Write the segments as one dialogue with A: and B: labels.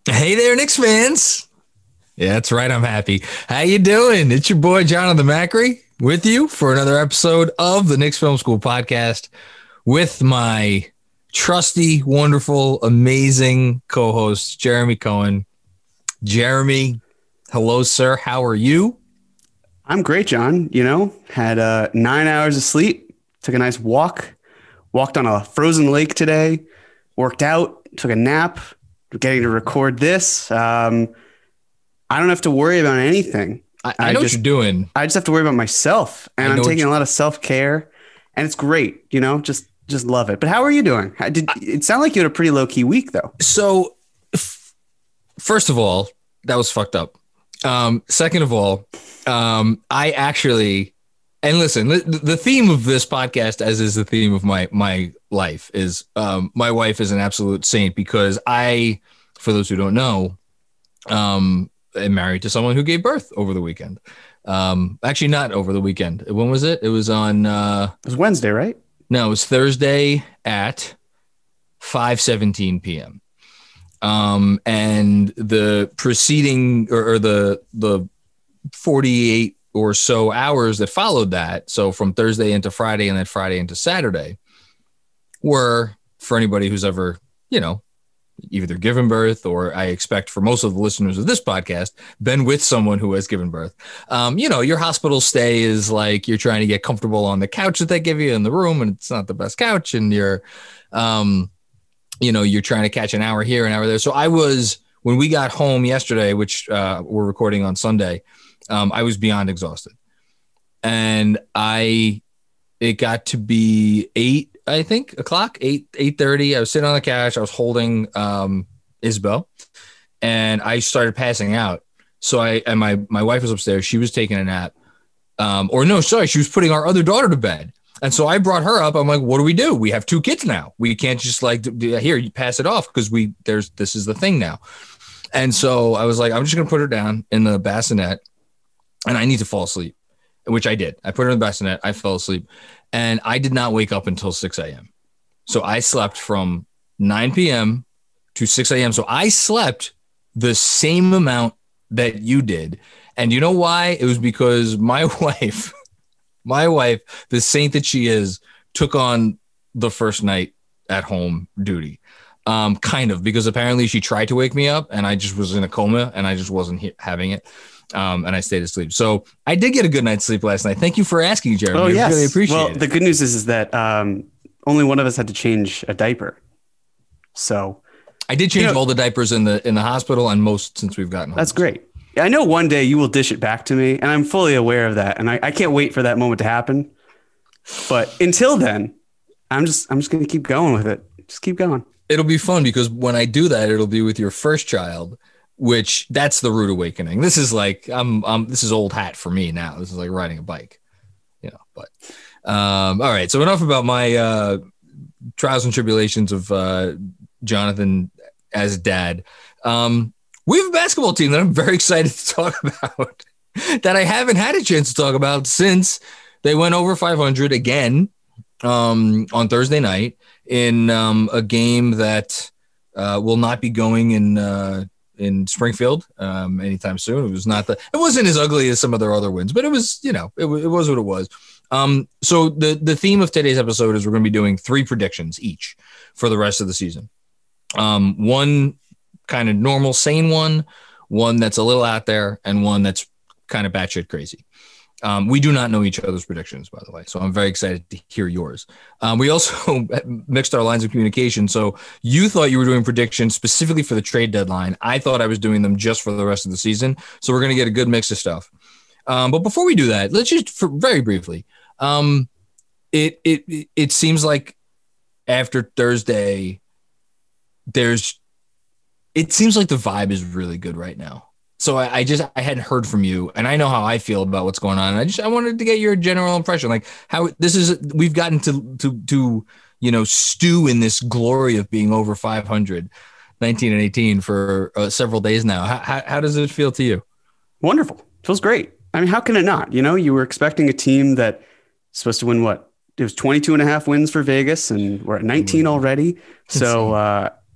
A: Hey there, Knicks fans. Yeah, that's right. I'm happy. How you doing? It's your boy, Jonathan Macri, with you for another episode of the Knicks Film School Podcast with my trusty, wonderful, amazing co-host, Jeremy Cohen. Jeremy, hello, sir. How are you?
B: I'm great, John. Had 9 hours of sleep, took a nice walked on a frozen lake today, worked out, took a nap, getting to record this. I don't have to worry about anything.
A: I know what you're doing.
B: I just have to worry about myself, and I'm taking a lot of self-care, and it's great. Just love it. But how are you doing? It sounded like you had a pretty low-key week, though.
A: So, first of all, that was fucked up. Second of all, I actually, and listen, the theme of this podcast, as is the theme of my life, is my wife is an absolute saint because for those who don't know, am married to someone who gave birth over the weekend. Actually, not over the weekend. When was it? It was on.
B: It was Wednesday, right?
A: No, it was Thursday at 5:17 p.m. And the preceding or the 48 or so hours that followed that, so from Thursday into Friday and then Friday into Saturday, were, for anybody who's ever, either given birth, or I expect for most of the listeners of this podcast, been with someone who has given birth. Your hospital stay is like you're trying to get comfortable on the couch that they give you in the room, and it's not the best couch, and you're trying to catch an hour here, an hour there. So when we got home yesterday, which we're recording on Sunday, I was beyond exhausted. And it got to be 8:30. I was sitting on the couch. I was holding Isabel, and I started passing out. So my wife was upstairs. She was taking a nap. She was putting our other daughter to bed. And so I brought her up. I'm like, what do? We have two kids now. We can't just here, you pass it off because this is the thing now. And so I was like, I'm just going to put her down in the bassinet and I need to fall asleep, which I did. I put her in the bassinet. I fell asleep and I did not wake up until 6 a.m. So I slept from 9 p.m. to 6 a.m. So I slept the same amount that you did. And you know why? It was because my wife, the saint that she is, took on the first night at home duty. Kind of, because apparently she tried to wake me up and I just was in a coma and I just wasn't having it. And I stayed asleep. So I did get a good night's sleep last night. Thank you for asking, Jeremy.
B: Oh, yes.
A: I really appreciate it.
B: The good news is that only one of us had to change a diaper. So
A: I did change all the diapers in the hospital and most since we've gotten home.
B: That's great. I know one day you will dish it back to me, and I'm fully aware of that. And I can't wait for that moment to happen. But until then, I'm just going to keep going with it. Just keep going.
A: It'll be fun because when I do that, it'll be with your first child, which that's the rude awakening. This is like, this is old hat for me now. This is like riding a bike, but all right. So enough about my trials and tribulations of Jonathan as a dad. We have a basketball team that I'm very excited to talk about that I haven't had a chance to talk about since they went over 500 again on Thursday night in a game that will not be going in Springfield anytime soon. It wasn't as ugly as some of their other wins, but it was, it was what it was. So the theme of today's episode is we're going to be doing 3 predictions each for the rest of the season. One kind of normal, sane one that's a little out there, and one that's kind of batshit crazy. We do not know each other's predictions, by the way, so I'm very excited to hear yours. We also mixed our lines of communication. So you thought you were doing predictions specifically for the trade deadline. I thought I was doing them just for the rest of the season. So we're going to get a good mix of stuff. But before we do that, let's just very briefly. It seems like after Thursday, it seems like the vibe is really good right now. So I hadn't heard from you, and I know how I feel about what's going on. And I wanted to get your general impression, like how we've gotten to stew in this glory of being over 500, 19 and 18 for several days now. How does it feel to you?
B: Wonderful. Feels great. I mean, how can it not? You were expecting a team that's supposed to win what? It was 22 and a half wins for Vegas, and we're at 19 already. So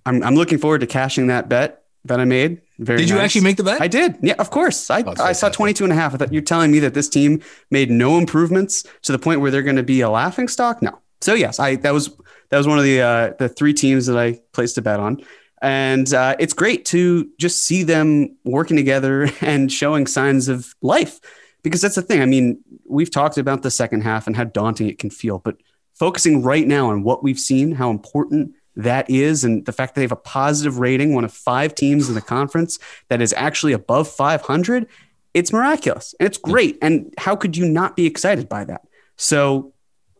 B: I'm looking forward to cashing that bet that I made.
A: Did you actually make the bet?
B: I did. Yeah, of course. I saw 22 and a half. I thought you're telling me that this team made no improvements to the point where they're going to be a laughing stock. No. So yes, that was one of the three teams that I placed a bet on. And it's great to just see them working together and showing signs of life, because that's the thing. I mean, we've talked about the second half and how daunting it can feel, but focusing right now on what we've seen, how important that is, and the fact that they have a positive rating, one of 5 teams in the conference that is actually above 500, it's miraculous and it's great. And how could you not be excited by that? So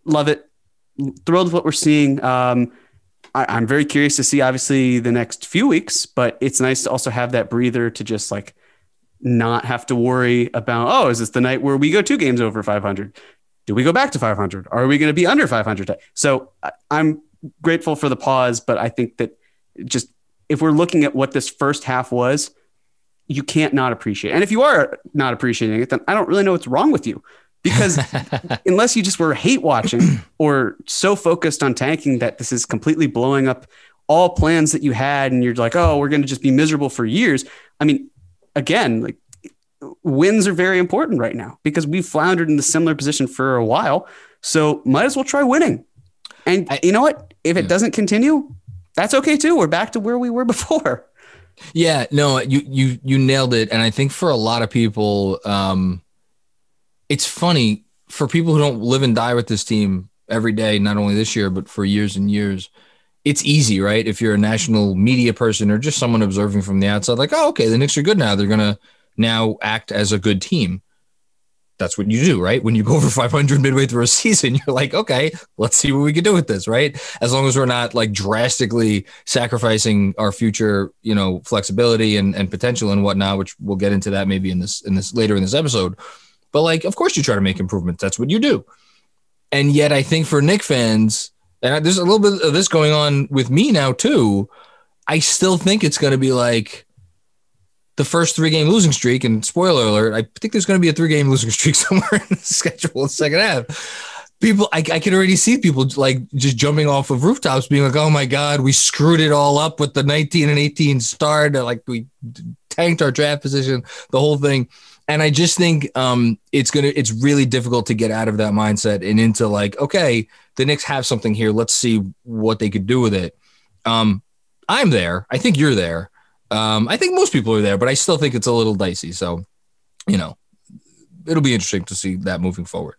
B: love it. Thrilled with what we're seeing. I'm very curious to see, obviously, the next few weeks, but it's nice to also have that breather to just like not have to worry about, oh, is this the night where we go 2 games over 500? Do we go back to 500? Are we going to be under 500? So I'm grateful for the pause, but I think that just if we're looking at what this first half was, you can't not appreciate it. And if you are not appreciating it, then I don't really know what's wrong with you. Because unless you just were hate watching or so focused on tanking that this is completely blowing up all plans that you had, and you're like, oh, we're going to just be miserable for years. I mean, again, like wins are very important right now because we've floundered in the similar position for a while. So might as well try winning. And you know what? If it doesn't continue, that's okay too. We're back to where we were before.
A: Yeah, no, you nailed it. And I think for a lot of people, it's funny for people who don't live and die with this team every day, not only this year, but for years and years. It's easy, right? If you're a national media person or just someone observing from the outside, like, oh, okay, the Knicks are good now. They're going to now act as a good team. That's what you do, right? When you go over 500 midway through a season, you're like, okay, let's see what we can do with this, right? As long as we're not like drastically sacrificing our future, flexibility and potential and whatnot, which we'll get into that maybe in this later in this episode. But like, of course you try to make improvements. That's what you do. And yet I think for Knicks fans, and there's a little bit of this going on with me now too, I still think it's going to be like the first 3-game losing streak. And spoiler alert, I think there's going to be a 3-game losing streak somewhere in the schedule in the second half. People, I can already see people like just jumping off of rooftops being like, oh my God, we screwed it all up with the 19 and 18 start. Like we tanked our draft position, the whole thing. And I just think it's really difficult to get out of that mindset and into like, okay, the Knicks have something here. Let's see what they could do with it. I'm there. I think you're there. I think most people are there, but I still think it's a little dicey. So, it'll be interesting to see that moving forward.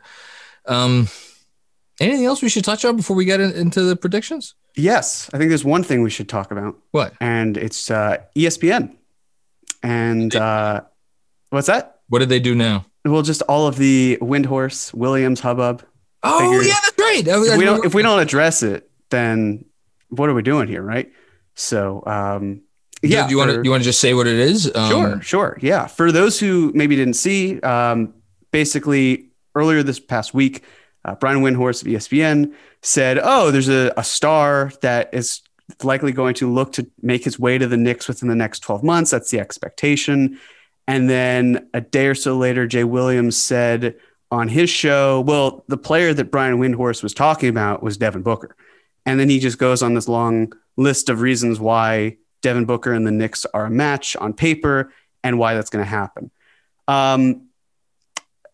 A: Anything else we should touch on before we get into the predictions?
B: Yes. I think there's one thing we should talk about.
A: What?
B: And it's ESPN. And what's that?
A: What did they do now?
B: Well, just all of the Windhorse, Williams hubbub.
A: Oh, yeah, that's right.
B: If we don't address it, then what are we doing here, right? So, yeah.
A: Do you want to just say what it is?
B: Sure. Yeah. For those who maybe didn't see, basically earlier this past week, Brian Windhorst of ESPN said, oh, there's a star that is likely going to look to make his way to the Knicks within the next 12 months. That's the expectation. And then a day or so later, Jay Williams said on his show, well, the player that Brian Windhorst was talking about was Devin Booker. And then he just goes on this long list of reasons why Devin Booker and the Knicks are a match on paper and why that's going to happen. I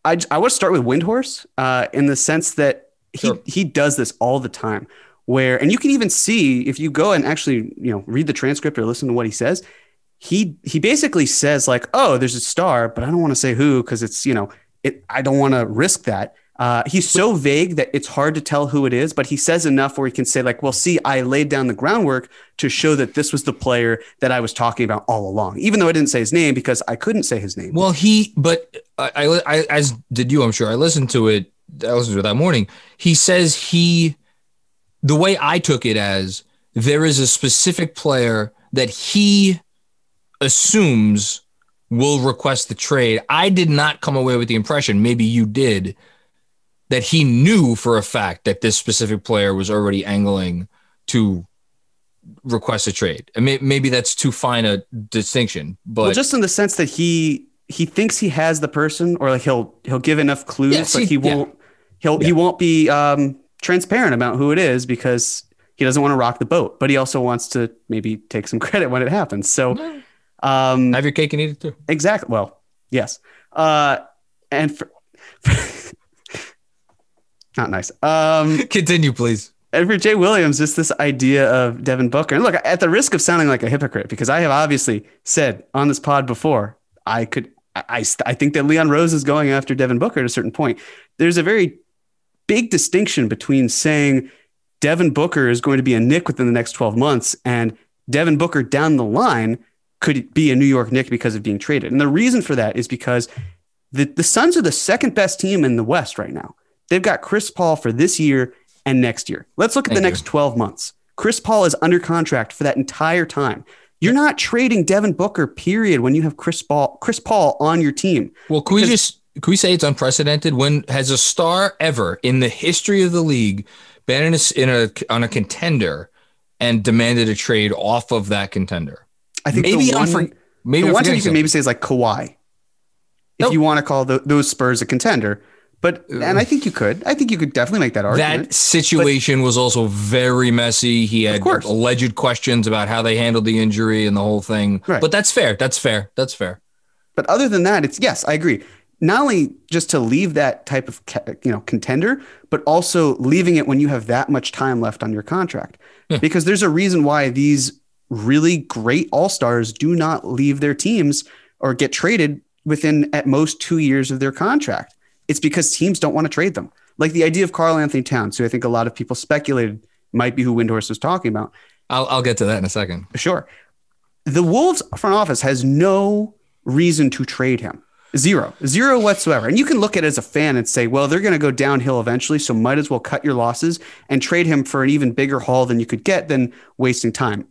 B: want to start with Windhorst in the sense that he does this all the time and you can even see if you go and actually, read the transcript or listen to what he says, he basically says like, oh, there's a star, but I don't want to say who, because it's, I don't want to risk that. He's so vague that it's hard to tell who it is, but he says enough where he can say like, well, see, I laid down the groundwork to show that this was the player that I was talking about all along, even though I didn't say his name because I couldn't say his name.
A: Well, I as did you, I'm sure I listened to it that morning. He says the way I took it as there is a specific player that he assumes will request the trade. I did not come away with the impression, maybe you did, that he knew for a fact that this specific player was already angling to request a trade. I mean, maybe that's too fine a distinction, but
B: just in the sense that he thinks he has the person, or like he'll give enough clues, but he won't be transparent about who it is because he doesn't want to rock the boat, but he also wants to maybe take some credit when it happens. So
A: Have your cake and eat it too.
B: Exactly. Well, yes. And for not nice.
A: Continue, please.
B: And for Jay Williams, just this idea of Devin Booker. And look, at the risk of sounding like a hypocrite, because I have obviously said on this pod before, I think that Leon Rose is going after Devin Booker at a certain point. There's a very big distinction between saying Devin Booker is going to be a Knick within the next 12 months and Devin Booker down the line could be a New York Knick because of being traded. And the reason for that is because the Suns are the second best team in the West right now. They've got Chris Paul for this year and next year. Let's look at the next 12 months. Chris Paul is under contract for that entire time. You're not trading Devin Booker, period, when you have Chris Paul on your team.
A: Well, can we say it's unprecedented? When has a star ever in the history of the league been on a contender and demanded a trade off of that contender?
B: I think the one thing you can maybe say is like Kawhi, if you want to call those Spurs a contender. And I think you could definitely make that argument.
A: That situation was also very messy. He had alleged questions about how they handled the injury and the whole thing. Right. But that's fair.
B: But other than that, yes, I agree. Not only just to leave that type of contender, but also leaving it when you have that much time left on your contract. Yeah. Because there's a reason why these really great all-stars do not leave their teams or get traded within at most 2 years of their contract. It's because teams don't want to trade them. Like the idea of Karl Anthony Towns, who I think a lot of people speculated might be who Windhorst was talking about.
A: I'll get to that in a second.
B: Sure. The Wolves front office has no reason to trade him. Zero whatsoever. And you can look at it as a fan and say, well, they're going to go downhill eventually, so might as well cut your losses and trade him for an even bigger haul than you could get than wasting time.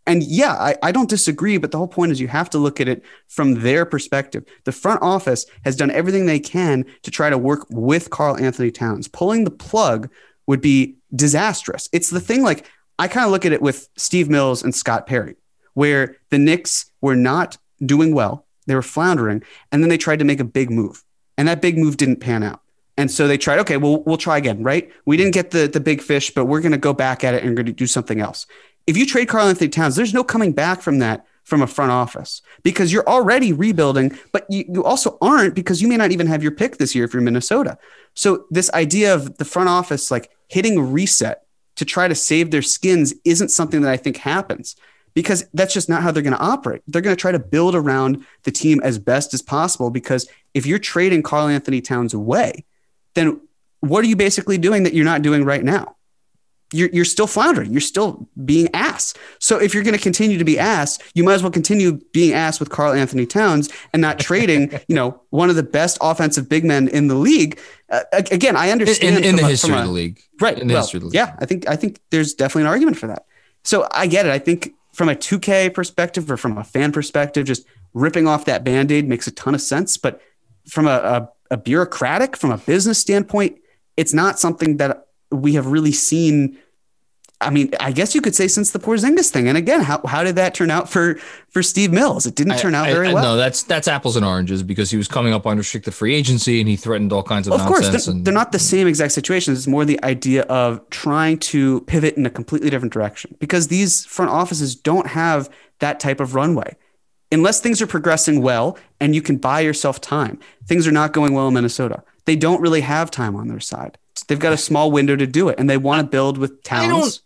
B: And yeah, I don't disagree, but the whole point is you have to look at it from their perspective. The front office has done everything they can to try to work with Karl Anthony Towns. Pulling the plug would be disastrous. It's the thing, like, I kind of look at it with Steve Mills and Scott Perry, where the Knicks were not doing well. They were floundering, and then they tried to make a big move, and that big move didn't pan out. And so they tried, okay, well, we'll try again, right? We didn't get the big fish, but we're going to go back at it and we're going to do something else. If you trade Karl Anthony Towns, there's no coming back from that from a front office because you're already rebuilding, but you also aren't because you may not even have your pick this year if you're Minnesota. So this idea of the front office like hitting reset to try to save their skins isn't something that I think happens because that's just not how they're going to operate. They're going to try to build around the team as best as possible because if you're trading Karl Anthony Towns away, then what are you basically doing that you're not doing right now? You're still floundering. You're still being ass. So if you're going to continue to be ass, you might as well continue being ass with Karl Anthony Towns and not trading, one of the best offensive big men in the league. Again, I understand
A: in the history of the league,
B: right? In the history of the league. Yeah, I think there's definitely an argument for that. So I get it. I think from a 2K perspective or from a fan perspective, just ripping off that Band-Aid makes a ton of sense. But from a bureaucratic, from a business standpoint, it's not something that we have really seen. I mean, I guess you could say since the Porzingis thing. And again, how did that turn out for Steve Mills? It didn't turn out very well.
A: No, that's apples and oranges because he was coming up on restricted free agency and he threatened all kinds of
B: nonsense. Of
A: course,
B: they're not the same exact situations. It's more the idea of trying to pivot in a completely different direction because these front offices don't have that type of runway. Unless things are progressing well and you can buy yourself time, things are not going well in Minnesota. They don't really have time on their side. They've got a small window to do it, and they want to build with Towns.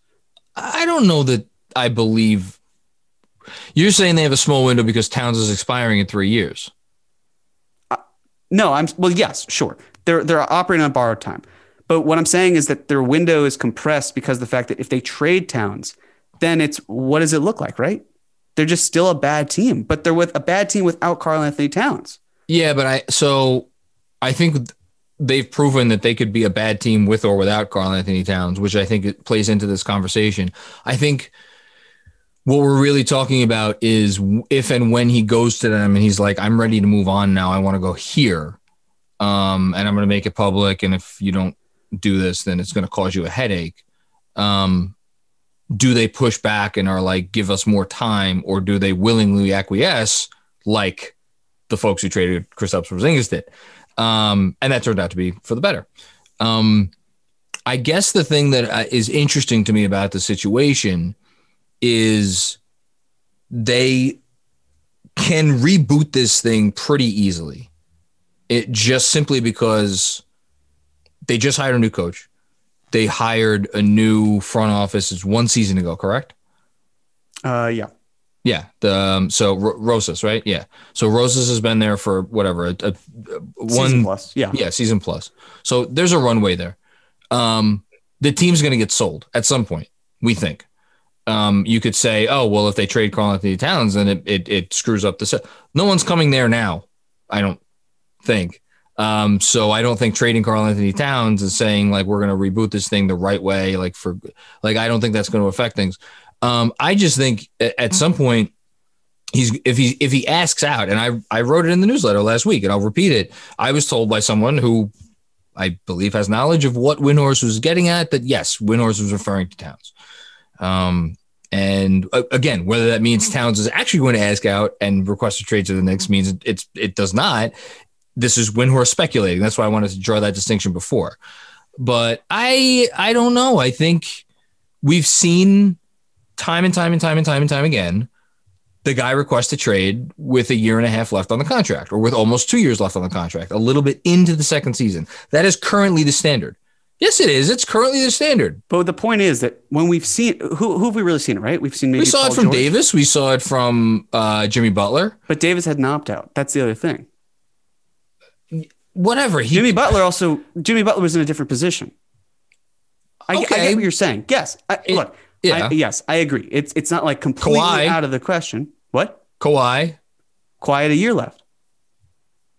A: I don't know that I believe you're saying they have a small window because Towns is expiring in 3 years.
B: No, yes, sure. They're operating on borrowed time. But what I'm saying is that their window is compressed because of the fact that if they trade Towns, then it's what does it look like, right? They're just still a bad team, but they're with a bad team without Karl Anthony Towns.
A: Yeah, but I think they've proven that they could be a bad team with or without Karl Anthony Towns, which I think it plays into this conversation. I think what we're really talking about is if and when he goes to them and he's like, I'm ready to move on now. I want to go here. And I'm going to make it public. And if you don't do this, then it's going to cause you a headache. Do they push back and are like, give us more time, or do they willingly acquiesce like the folks who traded Kristaps Porzingis did? And that turned out to be for the better. I guess the thing that is interesting to me about the situation is they can reboot this thing pretty easily. It just simply because they just hired a new coach. They hired a new front office. It's 1 season ago, correct?
B: Yeah.
A: Yeah. So Rosas, right? Yeah. So Rosas has been there for whatever,
B: Season plus. Yeah.
A: Yeah, season plus. So there's a runway there. The team's going to get sold at some point, we think. You could say, oh, well, if they trade Karl-Anthony Towns, then it screws up the set. No one's coming there now, I don't think. So I don't think trading Karl-Anthony Towns is saying like we're going to reboot this thing the right way. I don't think that's going to affect things. I just think at some point if he asks out, and I wrote it in the newsletter last week, and I'll repeat it. I was told by someone who I believe has knowledge of what Windhorst was getting at that yes, Windhorst was referring to Towns. And again, whether that means Towns is actually going to ask out and request a trade to the Knicks means it does not. This is Windhorst speculating. That's why I wanted to draw that distinction before. But I don't know. I think we've seen time and time again, the guy requests a trade with 1.5 years left on the contract, or with almost 2 years left on the contract, a little bit into the second season. That is currently the standard. Yes, it is. It's currently the standard.
B: But the point is that when we've seen who have we really seen it, right? We've seen maybe
A: we saw
B: Paul
A: it from
B: George.
A: Davis. We saw it from Jimmy Butler.
B: But Davis had an opt-out. That's the other thing.
A: Whatever.
B: Jimmy Butler was in a different position. I get what you're saying. Yes. Yes, I agree. It's not like completely out of the question. What?
A: Kawhi
B: had a year left.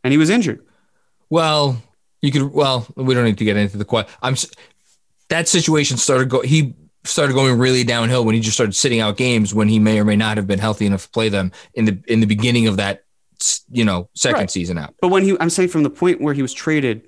B: And he was injured.
A: Well, we don't need to get into the Kawhi. That situation started going really downhill when he just started sitting out games when he may or may not have been healthy enough to play them in the beginning of that, second season out.
B: But I'm saying from the point where he was traded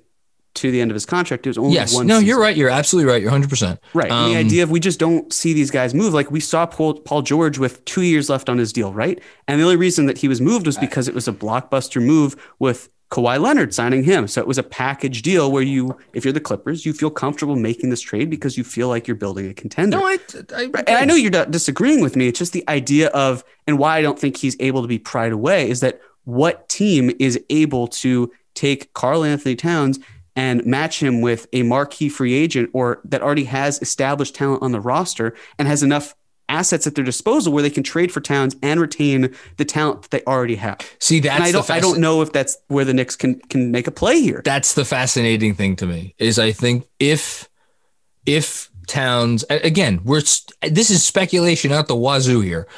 B: to the end of his contract, it was only one season.
A: You're right. You're absolutely right. You're 100%.
B: Right. And the idea of we just don't see these guys move. Like we saw Paul George with 2 years left on his deal, right? And the only reason that he was moved was because it was a blockbuster move with Kawhi Leonard signing him. So it was a package deal where if you're the Clippers, you feel comfortable making this trade because you feel like you're building a contender.
A: No,
B: and I know you're not disagreeing with me. It's just the idea of, and why I don't think he's able to be pried away is that what team is able to take Karl-Anthony Towns and match him with a marquee free agent or that already has established talent on the roster and has enough assets at their disposal where they can trade for Towns and retain the talent that they already have.
A: See,
B: I don't know if that's where the Knicks can make a play here.
A: That's the fascinating thing to me is I think if Towns, again, this is speculation out the wazoo here.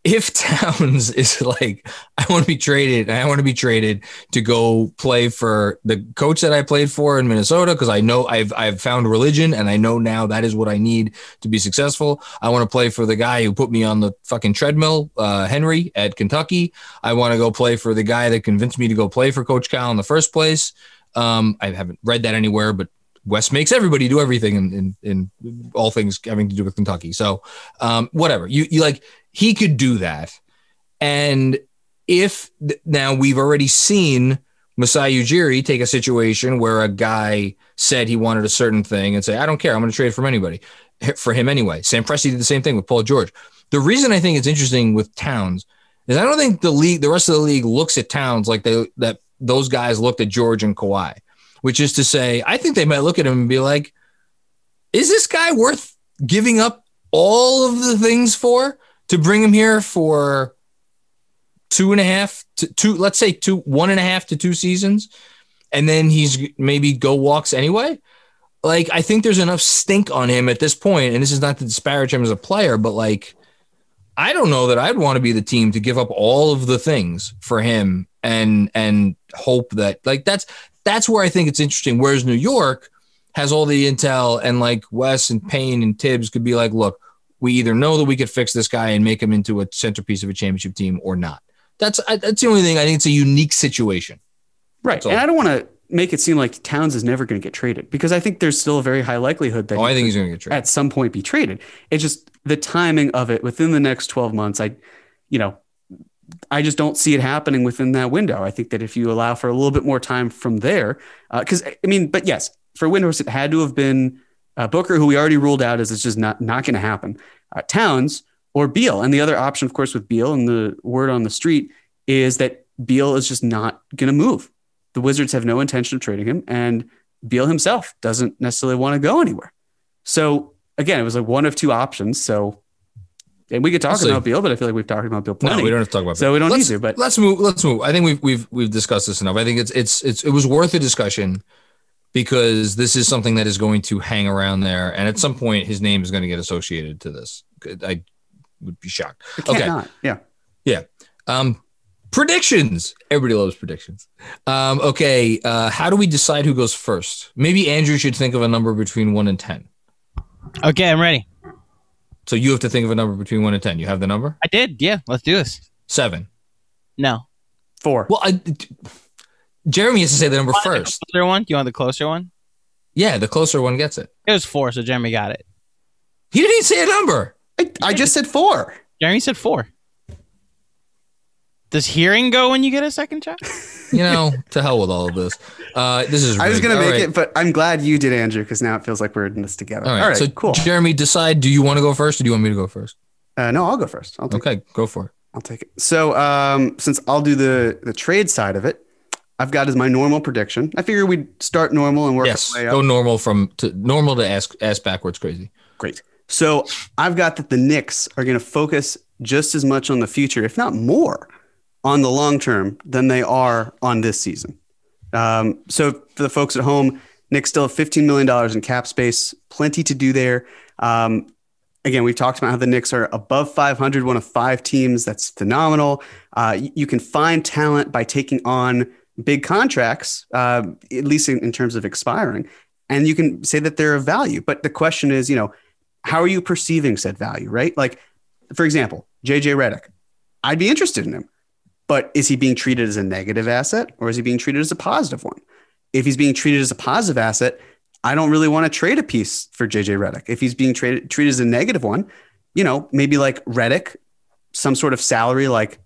A: If Towns is like, I want to be traded to go play for the coach that I played for in Minnesota, because I know I've found religion and I know now that is what I need to be successful. I want to play for the guy who put me on the fucking treadmill, Henry at Kentucky. I want to go play for the guy that convinced me to go play for Coach Cal in the first place. I haven't read that anywhere, but West makes everybody do everything in all things having to do with Kentucky. So whatever you like, he could do that. And now we've already seen Masai Ujiri take a situation where a guy said he wanted a certain thing and say, I don't care. I'm going to trade for him anyway. Sam Presti did the same thing with Paul George. The reason I think it's interesting with Towns is I don't think the rest of the league looks at Towns like that those guys looked at George and Kawhi, which is to say, I think they might look at him and be like, is this guy worth giving up all of the things to bring him here for 1.5 to 2 seasons, and then he's maybe go walks anyway? Like, I think there's enough stink on him at this point, and this is not to disparage him as a player, but like, I don't know that I'd want to be the team to give up all of the things for him and hope that, like, that's where I think it's interesting. Whereas New York has all the intel, and like Wes and Payne and Tibbs could be like, look, we either know that we could fix this guy and make him into a centerpiece of a championship team or not. That's the only thing. I think it's a unique situation.
B: Right. And I don't want to make it seem like Towns is never going to get traded, because I think there's still a very high likelihood that
A: I think he's going to get traded
B: at some point be traded. It's just the timing of it within the next 12 months. I just don't see it happening within that window. I think that if you allow for a little bit more time from there, but yes, for Windhorst, it had to have been Booker, who we already ruled out as it's just not going to happen. Towns or Beal. And the other option, of course, with Beal and the word on the street is that Beal is just not going to move. The Wizards have no intention of trading him, and Beal himself doesn't necessarily want to go anywhere. So again, it was like one of two options. So, and we could talk about Beal, but I feel like we've talked about Beal plenty.
A: No, we don't have to talk about Beal.
B: So we don't need to. But
A: let's move. I think we've discussed this enough. I think it was worth a discussion because this is something that is going to hang around there, and at some point, his name is going to get associated to this. I would be shocked.
B: Okay. Not. Yeah.
A: Predictions. Everybody loves predictions. Okay. How do we decide who goes first? Maybe Andrew should think of a number between 1 and 10.
C: Okay, I'm ready.
A: So you have to think of a number between 1 and 10. You have the number?
C: I did. Yeah, let's do this.
A: 7.
C: No.
B: 4.
A: Well, Jeremy has to say the number first.
C: The closer one? Do you want the closer one?
A: Yeah, the closer one gets it.
C: It was 4, so Jeremy got it.
A: He didn't even say a number.
B: I just said 4.
C: Jeremy said 4. Does hearing go when you get a second shot?
A: To hell with all of this. This is rigged.
B: I was going to make it, but I'm glad you did, Andrew, because now it feels like we're in this together.
A: All right, so cool. Jeremy, decide, do you want to go first or do you want me to go first?
B: No, I'll go first.
A: Okay, go for it.
B: I'll take it. So since I'll do the trade side of it, I've got as my normal prediction. I figure we'd start normal and work our way up.
A: Go normal to ask backwards crazy.
B: Great. So I've got that the Knicks are going to focus just as much on the future, if not more, on the long term than they are on this season. So for the folks at home, Knicks still have $15 million in cap space, plenty to do there. Again, we've talked about how the Knicks are above 500, one of 5 teams. That's phenomenal. You can find talent by taking on big contracts, at least in terms of expiring, and you can say that they're of value. But the question is, how are you perceiving said value, right? Like, for example, JJ Redick, I'd be interested in him. But is he being treated as a negative asset or is he being treated as a positive one? If he's being treated as a positive asset, I don't really want to trade a piece for JJ Redick. If he's being treated as a negative one, maybe like Redick, some sort of salary like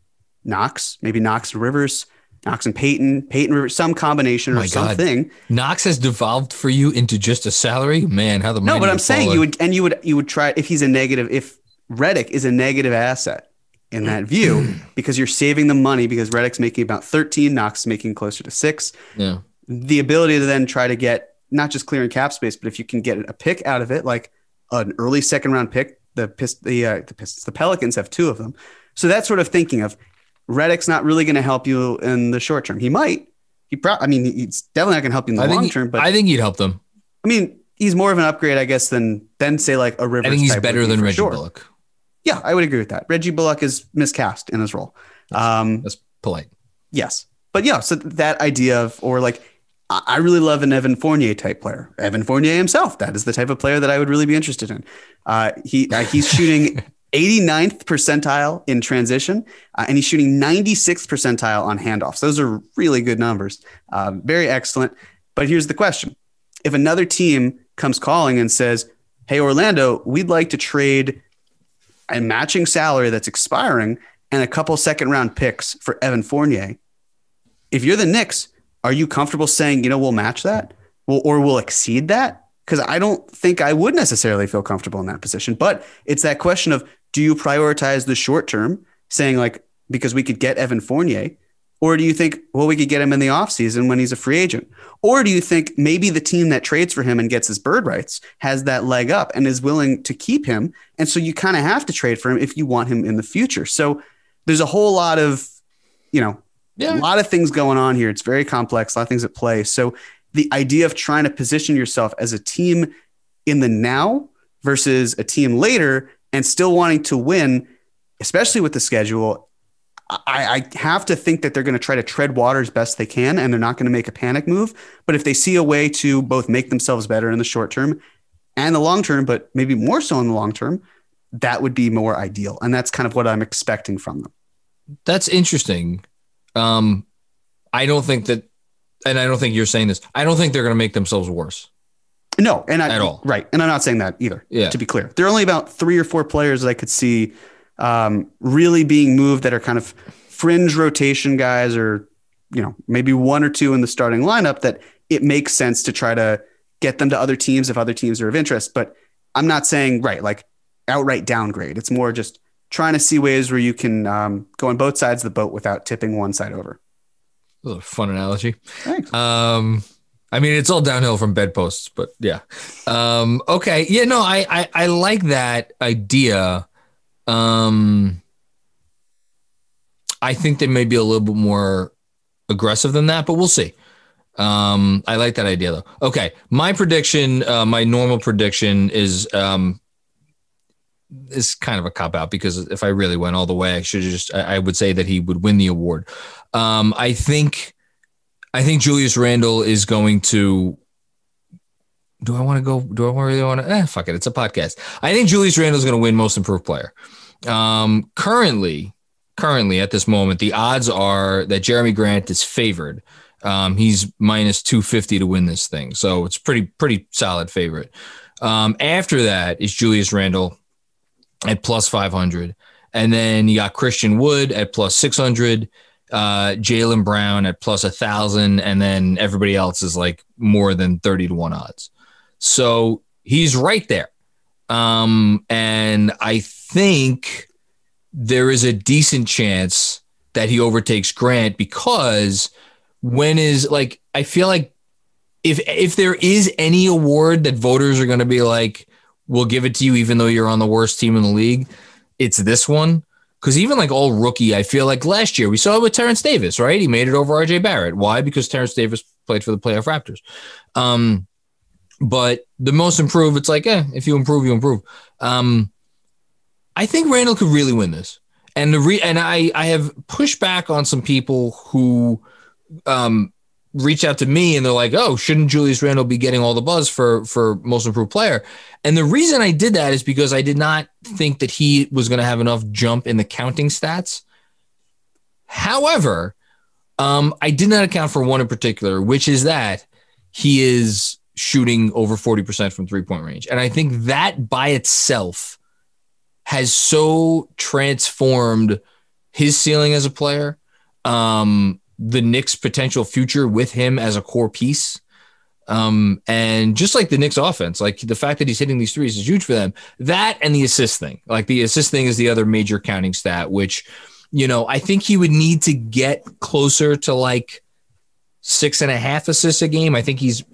B: Knox, maybe Knox and Rivers, Knox and Peyton Rivers, some combination or something.
A: God. Knox has devolved for you into just a salary? Man, how the money.
B: No, but I'm saying you would try if he's a negative, if Redick is a negative asset in that view, because you're saving the money because Redick's making about 13, Knox is making closer to 6.
A: Yeah.
B: The ability to then try to get not just clearing cap space, but if you can get a pick out of it, like an early second round pick, the Pelicans have 2 of them. So that sort of thinking of Redick's not really going to help you in the short term. He might. He's definitely not going to help you in the long term. But
A: I think he'd help them.
B: I mean, he's more of an upgrade, I guess, than say like a Rivers.
A: I think he's better than Reggie Bullock.
B: Yeah, I would agree with that. Reggie Bullock is miscast in his role.
A: That's polite.
B: Yes. But yeah, so that idea of, or like, I really love an Evan Fournier type player. Evan Fournier himself, that is the type of player that I would really be interested in. He's shooting 89th percentile in transition, and he's shooting 96th percentile on handoffs. Those are really good numbers. Very excellent. But here's the question. If another team comes calling and says, hey, Orlando, we'd like to trade a matching salary that's expiring and a couple second round picks for Evan Fournier. If you're the Knicks, are you comfortable saying, we'll match that? We'll exceed that? Because I don't think I would necessarily feel comfortable in that position. But it's that question of, do you prioritize the short term, saying like, because we could get Evan Fournier, or do you think, well, we could get him in the offseason when he's a free agent? Or do you think maybe the team that trades for him and gets his bird rights has that leg up and is willing to keep him? And so you kind of have to trade for him if you want him in the future. So there's a whole lot of, a lot of things going on here. It's very complex, a lot of things at play. So the idea of trying to position yourself as a team in the now versus a team later and still wanting to win, especially with the schedule, I have to think that they're going to try to tread water as best they can, and they're not going to make a panic move. But if they see a way to both make themselves better in the short term and the long term, but maybe more so in the long term, that would be more ideal. And that's kind of what I'm expecting from them.
A: That's interesting. I don't think that, and I don't think you're saying this, I don't think they're going to make themselves worse.
B: No,
A: at all.
B: Right. And I'm not saying that either, to be clear. There are only about 3 or 4 players that I could see really being moved that are kind of fringe rotation guys, or, maybe 1 or 2 in the starting lineup that it makes sense to try to get them to other teams if other teams are of interest. But I'm not saying, like outright downgrade. It's more just trying to see ways where you can go on both sides of the boat without tipping one side over.
A: That's a fun analogy.
B: Thanks.
A: I mean, it's all downhill from bedposts, but yeah. Okay. Yeah, no, I like that idea. I think they may be a little bit more aggressive than that, but we'll see. I like that idea though. Okay. My prediction, my normal prediction is kind of a cop out because if I really went all the way, I would say that he would win the award. I think Julius Randle is going to. Do I want to go? Do I really want to? Fuck it. It's a podcast. I think Julius Randle is going to win Most Improved Player. Currently at this moment, the odds are that Jeremy Grant is favored. He's minus 250 to win this thing, so it's pretty solid favorite. After that is Julius Randle at plus 500, and then you got Christian Wood at plus 600. Jaylen Brown at plus 1,000, and then everybody else is like more than 30 to 1 odds. So he's right there. And I think there is a decent chance that he overtakes Grant because I feel like if there is any award that voters are going to be like, we'll give it to you even though you're on the worst team in the league, it's this one. Because even like all rookie, I feel like last year we saw it with Terrence Davis, right? He made it over RJ Barrett. Why? Because Terrence Davis played for the playoff Raptors. But the most improved, it's like, if you improve, you improve. I think Randall could really win this. And I have pushed back on some people who reach out to me and they're like, oh, shouldn't Julius Randle be getting all the buzz for most improved player? And the reason I did that is because I did not think that he was going to have enough jump in the counting stats. However, I did not account for one in particular, which is that he is shooting over 40% from 3-point range. And I think that by itself has so transformed his ceiling as a player, the Knicks' potential future with him as a core piece. And just like the Knicks offense, like the fact that he's hitting these threes is huge for them. That and the assist thing, like the assist thing is the other major counting stat, which, I think he would need to get closer to like 6.5 assists a game. I think he's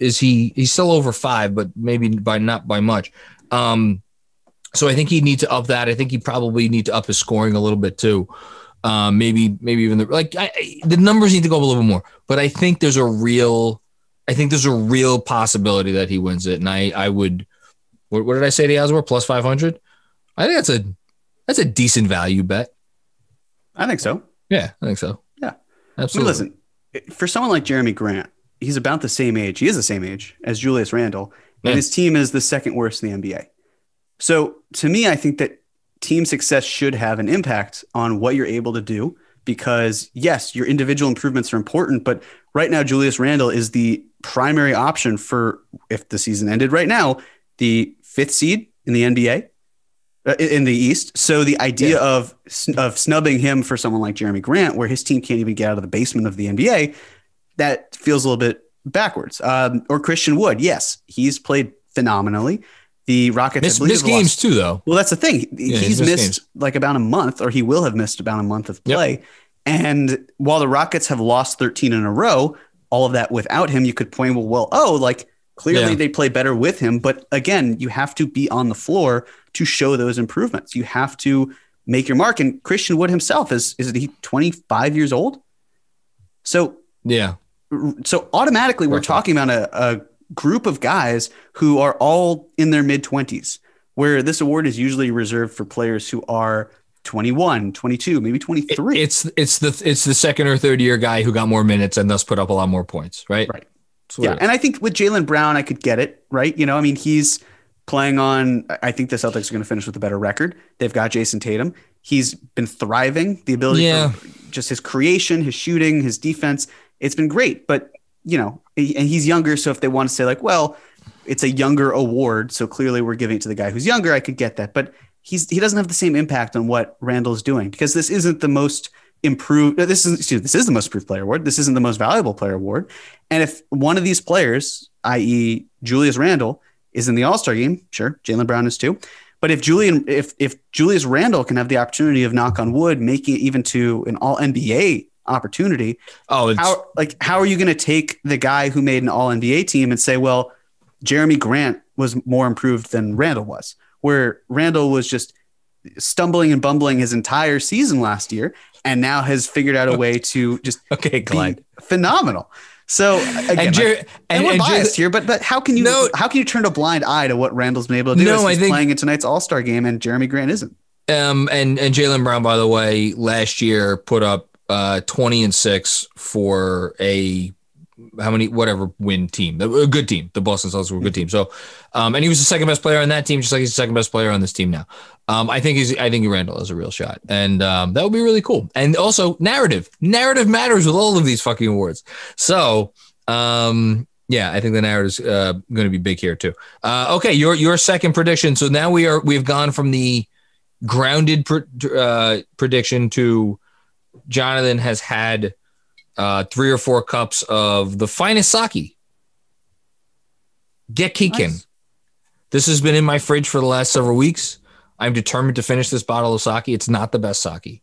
A: still over 5, but maybe not by much. So I think he'd need to up that. I think he'd probably need to up his scoring a little bit too. Maybe even the numbers need to go up a little bit more, but I think there's a real possibility that he wins it. And I would, what did I say the odds were? Plus 500. I think that's a decent value bet.
B: I think so.
A: Yeah, I think so.
B: Yeah.
A: Absolutely.
B: I mean, listen, for someone like Jeremy Grant, he's about the same age. He is the same age as Julius Randle, and his team is the second worst in the NBA. So to me, I think that team success should have an impact on what you're able to do because, yes, your individual improvements are important, but right now Julius Randle is the primary option for, if the season ended right now, the 5th seed in the NBA, in the East. So the idea of snubbing him for someone like Jeremy Grant, where his team can't even get out of the basement of the NBA, that feels a little bit backwards. Or Christian Wood. Yes, he's played phenomenally. The Rockets
A: missed games too, though.
B: Well, that's the thing. He's missed like about a month, or he will have missed about a month of play. Yep. And while the Rockets have lost 13 in a row, all of that without him, you could point, clearly they play better with him. But again, you have to be on the floor to show those improvements. You have to make your mark. And Christian Wood himself is he 25 years old? So automatically we're talking about a group of guys who are all in their mid-20s, where this award is usually reserved for players who are 21, 22, maybe 23.
A: It's the second or third year guy who got more minutes and thus put up a lot more points, right?
B: Right. Yeah. And I think with Jaylen Brown, I could get it, right? He's playing on, I think the Celtics are going to finish with a better record. They've got Jason Tatum. He's been thriving. The ability for just his creation, his shooting, his defense, it's been great. But, and he's younger. So if they want to say like, well, it's a younger award, so clearly we're giving it to the guy who's younger, I could get that. But he doesn't have the same impact on what Randall's doing, because this isn't the most improved. This is the most improved player award. This isn't the most valuable player award. And if one of these players, i.e. Julius Randle, is in the All-Star game, sure, Jaylen Brown is too. But if Julius Randle can have the opportunity of, knock on wood, making it even to an all NBA opportunity, how are you going to take the guy who made an all NBA team and say, well, Jeremy Grant was more improved than Randle was, where Randle was just stumbling and bumbling his entire season last year and now has figured out a way to just be phenomenal. So again, and we're biased here, but how can you turn a blind eye to what Randall's been able to do? He's playing in tonight's All-Star game and Jeremy Grant isn't.
A: And Jaylen Brown, by the way, last year put up 20 and 6 for a win team, a good team. The Boston Celtics were a good team. So, and he was the second best player on that team, just like he's the second best player on this team now. I think Randall has a real shot, and that would be really cool. And also narrative matters with all of these fucking awards. So, yeah, I think the narrative's going to be big here too. Okay, your second prediction. So now we've gone from the grounded prediction to Jonathan has had 3 or 4 cups of the finest sake. Get Kikin. Nice. This has been in my fridge for the last several weeks. I'm determined to finish this bottle of sake. It's not the best sake.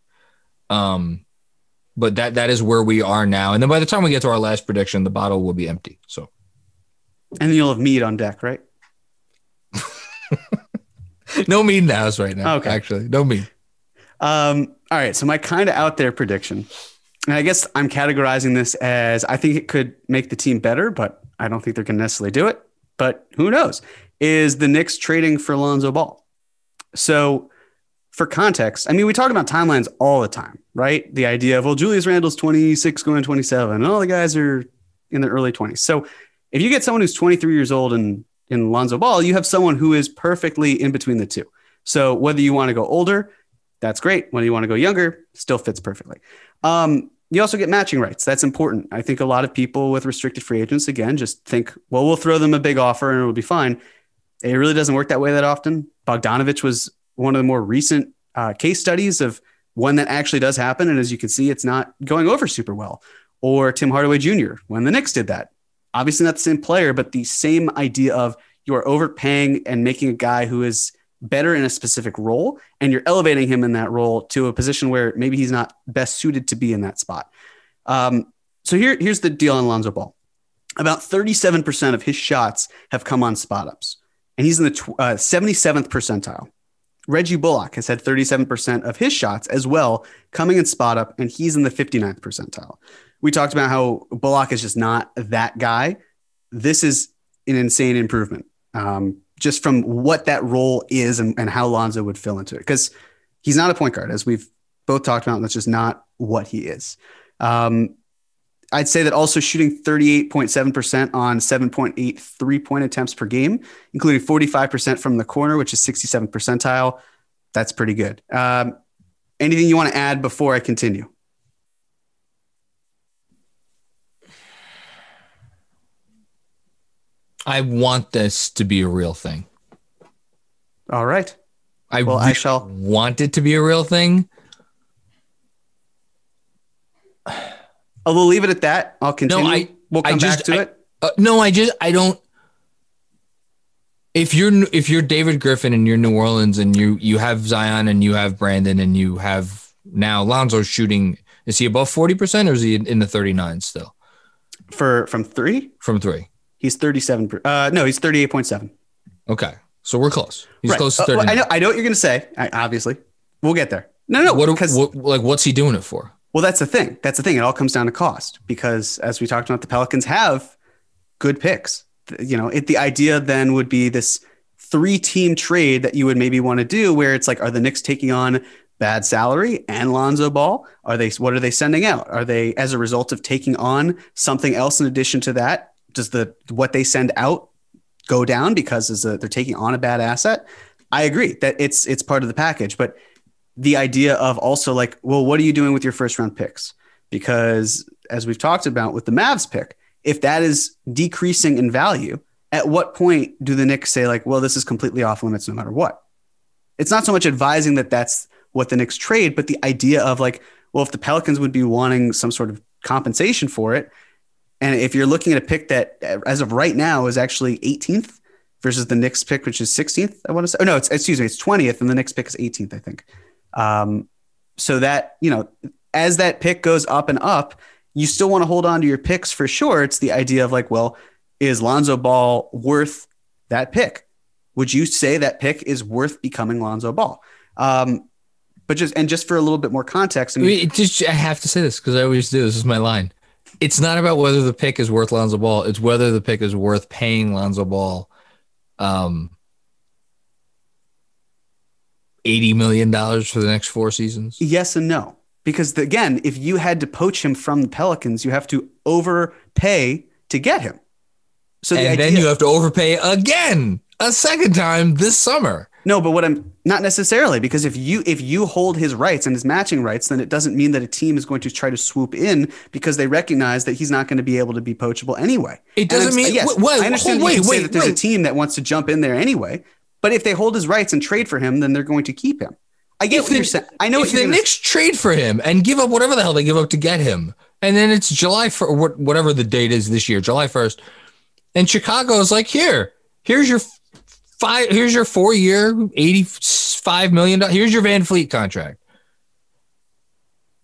A: But that is where we are now. And then by the time we get to our last prediction, the bottle will be empty. So,
B: and then you'll have mead on deck, right?
A: No mead in the house right now.
B: Okay.
A: Actually, no mead.
B: All right. So my kind of out there prediction, and I guess I'm categorizing this as I think it could make the team better, but I don't think they're going to necessarily do it. But who knows? Is the Knicks trading for Lonzo Ball? So for context, I mean, we talk about timelines all the time, right? The idea of, well, Julius Randle's 26 going 27 and all the guys are in their early 20s. So if you get someone who's 23 years old and in Lonzo Ball, you have someone who is perfectly in between the two. So whether you want to go older, that's great. Whether you want to go younger, still fits perfectly. You also get matching rights. That's important. I think a lot of people with restricted free agents, again, just think, well, we'll throw them a big offer and it'll be fine. It really doesn't work that way that often. Bogdanovich was one of the more recent case studies of when that actually does happen. And as you can see, it's not going over super well. Or Tim Hardaway Jr., when the Knicks did that. Obviously not the same player, but the same idea of you are overpaying and making a guy who is better in a specific role, and you're elevating him in that role to a position where maybe he's not best suited to be in that spot. So here's the deal on Lonzo Ball. About 37% of his shots have come on spot ups, and he's in the 77th percentile. Reggie Bullock has had 37% of his shots as well coming in spot up, and he's in the 59th percentile. We talked about how Bullock is just not that guy. This is an insane improvement. Just from what that role is and how Lonzo would fill into it. Because he's not a point guard, as we've both talked about, and that's just not what he is. I'd say that also shooting 38.7% on 7.8 3-point attempts per game, including 45% from the corner, which is 67th percentile. That's pretty good. Anything you want to add before I continue?
A: I want this to be a real thing.
B: All right.
A: I shall want it to be a real thing.
B: We'll leave it at that. I'll continue. We'll come back to it.
A: I don't. If you're David Griffin and you're New Orleans and you have Zion and you have Brandon and you have now Lonzo shooting, is he above 40% or is he in the 39 still?
B: From three?
A: From three.
B: He's 37. No, he's 38.7.
A: Okay. So we're close. He's
B: right.
A: Close to 39.
B: I know what you're going to say. Obviously. We'll get there. No.
A: What's he doing it for?
B: Well, that's the thing. It all comes down to cost because as we talked about, the Pelicans have good picks. The idea then would be this 3-team trade that you would maybe want to do where it's like, are the Knicks taking on bad salary and Lonzo Ball? What are they sending out? Are they, as a result of taking on something else in addition to that, does what they send out go down because they're taking on a bad asset? I agree that it's part of the package, but the idea of also like, well, what are you doing with your first round picks? Because as we've talked about with the Mavs pick, if that is decreasing in value, at what point do the Knicks say like, well, this is completely off limits no matter what? It's not so much advising that that's what the Knicks trade, but the idea of like, well, if the Pelicans would be wanting some sort of compensation for it, and if you're looking at a pick that as of right now is actually 18th versus the Knicks pick, which is 16th, I want to say. Oh, no, it's 20th, and the Knicks pick is 18th, I think. So that, as that pick goes up and up, you still want to hold on to your picks for sure. It's the idea of like, well, is Lonzo Ball worth that pick? Would you say that pick is worth becoming Lonzo Ball? But just for a little bit more context,
A: I have to say this because I always do. This is my line. It's not about whether the pick is worth Lonzo Ball. It's whether the pick is worth paying Lonzo Ball $80 million for the next 4 seasons.
B: Yes and no. Because again, if you had to poach him from the Pelicans, you have to overpay to get him. So
A: then you have to overpay again a second time this summer.
B: No, but not necessarily, because if you hold his rights and his matching rights, then it doesn't mean that a team is going to try to swoop in because they recognize that he's not going to be able to be poachable anyway.
A: It doesn't mean
B: yes. I understand that there's a team that wants to jump in there anyway, but if they hold his rights and trade for him, then they're going to keep him. I get what you're saying. I know if the
A: Knicks trade for him and give up whatever the hell they give up to get him, and then it's July for whatever the date is this year, July 1st, and Chicago is like, here's your 4-year, $85 million. Here's your Van Fleet contract.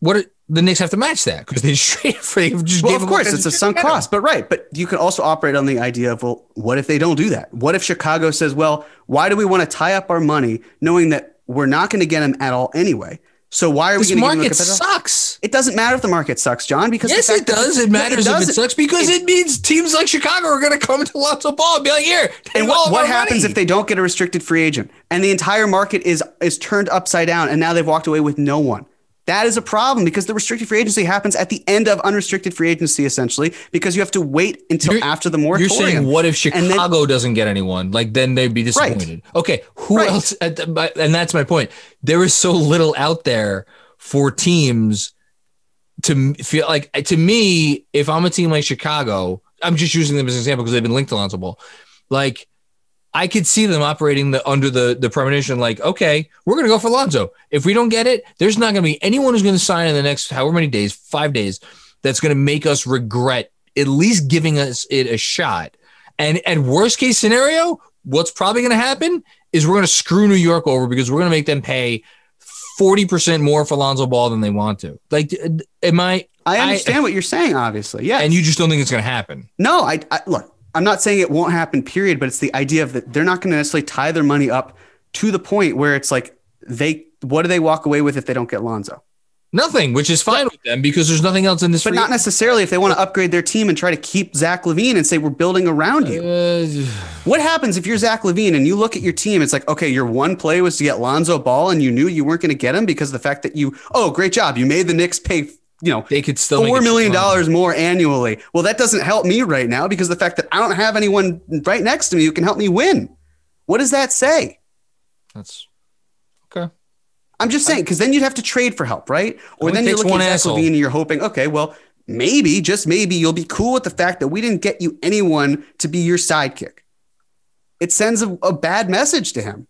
A: The Knicks have to match that because they just traded for him.
B: Well, of course, it's a sunk cost, but right. But you can also operate on the idea of, well, what if they don't do that? What if Chicago says, well, why do we want to tie up our money knowing that we're not going to get him at all anyway? So why are we going to give him a competitor?
A: Sucks.
B: It doesn't matter if the market sucks, John, because
A: yes, it does. It matters if it sucks because it means teams like Chicago are going to come to Lonzo Ball and be like, here.
B: And what happens if they don't get a restricted free agent and the entire market is turned upside down and now they've walked away with no one? That is a problem because the restricted free agency happens at the end of unrestricted free agency, essentially, because you have to wait until after the moratorium.
A: You're saying, what if Chicago doesn't get anyone? Like, then they'd be disappointed. Right. Okay, who else? And that's my point. There is so little out there for teams to feel like, to me, if I'm a team like Chicago, I'm just using them as an example because they've been linked to Lonzo Ball. Like, I could see them operating under the premonition, like, okay, we're going to go for Lonzo. If we don't get it, there's not going to be anyone who's going to sign in the next however many days, 5 days, that's going to make us regret at least giving us it a shot. And worst case scenario, what's probably going to happen is we're going to screw New York over because we're going to make them pay 40% more for Lonzo Ball than they want to. Like, I
B: understand what you're saying, obviously. Yeah.
A: And you just don't think it's going to happen.
B: No, I look. I'm not saying it won't happen, period, but it's the idea of that they're not going to necessarily tie their money up to the point where it's like what do they walk away with if they don't get Lonzo?
A: Nothing, which is fine with them because there's nothing else in this.
B: But not necessarily if they want to upgrade their team and try to keep Zach LaVine and say we're building around you. What happens if you're Zach LaVine and you look at your team? It's like, okay, your one play was to get Lonzo Ball and you knew you weren't going to get him because of the fact that great job. You made the Knicks pay
A: they could still
B: $4 million more annually. Well, that doesn't help me right now because the fact that I don't have anyone right next to me who can help me win. What does that say?
A: That's okay.
B: I'm just saying, because then you'd have to trade for help, right? Or then you're looking at Zach LaVine and you're hoping, okay, well, maybe, just maybe you'll be cool with the fact that we didn't get you anyone to be your sidekick. It sends a bad message to him.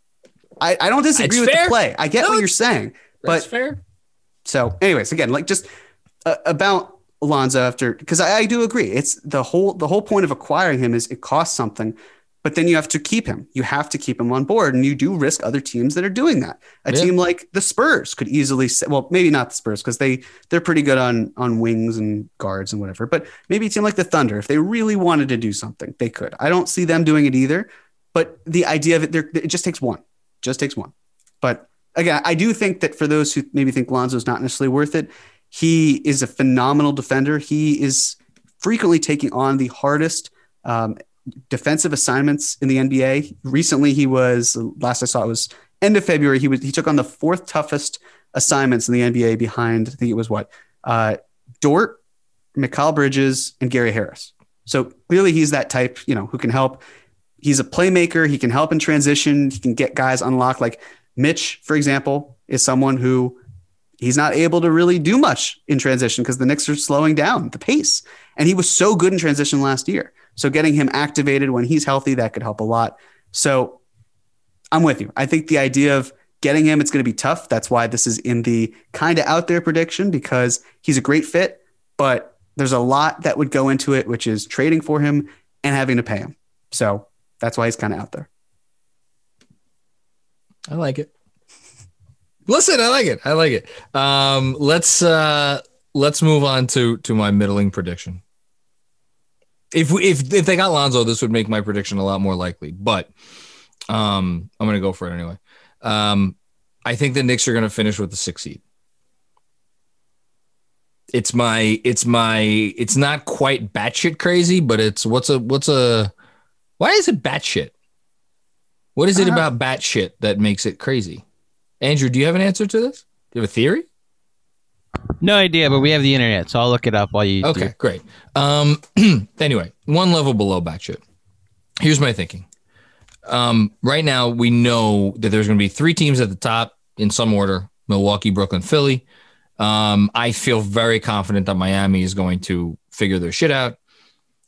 B: I don't disagree with the play. I get what you're saying.
A: That's fair.
B: So anyways, again, like just about Lonzo because I do agree. It's the whole point of acquiring him is it costs something, but then you have to keep him. You have to keep him on board, and you do risk other teams that are doing that. A team like the Spurs could easily say, well, maybe not the Spurs because they're pretty good on wings and guards and whatever, but maybe a team like the Thunder, if they really wanted to do something, they could. I don't see them doing it either, but the idea of it just takes one. But again, I do think that for those who maybe think Lonzo's not necessarily worth it, he is a phenomenal defender. He is frequently taking on the hardest defensive assignments in the NBA. Recently, last I saw it was end of February. He took on the 4th toughest assignments in the NBA behind, I think it was Dort, Mikal Bridges, and Gary Harris. So clearly he's that type, who can help. He's a playmaker. He can help in transition. He can get guys unlocked. Like Mitch, for example, is someone who he's not able to really do much in transition because the Knicks are slowing down the pace. And he was so good in transition last year. So getting him activated when he's healthy, that could help a lot. So I'm with you. I think the idea of getting him, it's going to be tough. That's why this is in the kind of out there prediction because he's a great fit, but there's a lot that would go into it, which is trading for him and having to pay him. So That's why he's kind of out there.
A: I like it. Listen, I like it. Let's move on to my middling prediction. If they got Lonzo, this would make my prediction a lot more likely. But I'm going to go for it anyway. I think the Knicks are going to finish with the 6th seed. It's not quite batshit crazy, but it's why is it batshit? What is it about batshit that makes it crazy? Andrew, do you have an answer to this? Do you have a theory?
C: No idea, but we have the internet, so I'll look it up while you.
A: Okay, great. Anyway, one level below batshit. Here's my thinking. Right now, we know that there's going to be 3 teams at the top in some order: Milwaukee, Brooklyn, Philly. I feel very confident that Miami is going to figure their shit out.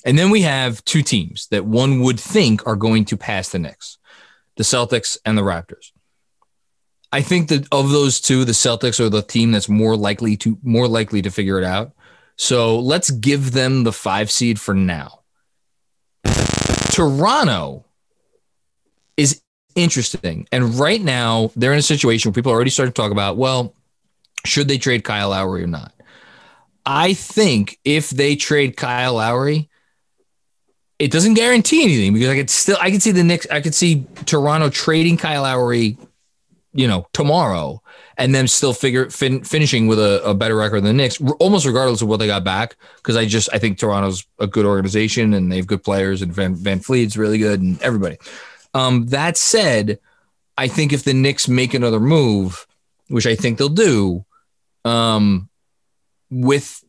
A: And then we have 2 teams that one would think are going to pass the Knicks, the Celtics and the Raptors. I think that of those 2, the Celtics are the team that's more likely to figure it out. So let's give them the 5 seed for now. Toronto is interesting. And right now they're in a situation where people are already starting to talk about, well, should they trade Kyle Lowry or not? I think if they trade Kyle Lowry, it doesn't guarantee anything because I could see the Knicks, I could see Toronto trading Kyle Lowry, tomorrow, and then still finishing with a better record than the Knicks, almost regardless of what they got back. Because I think Toronto's a good organization and they have good players, and Van Fleet's really good, and everybody. That said, I think if the Knicks make another move, which I think they'll do, with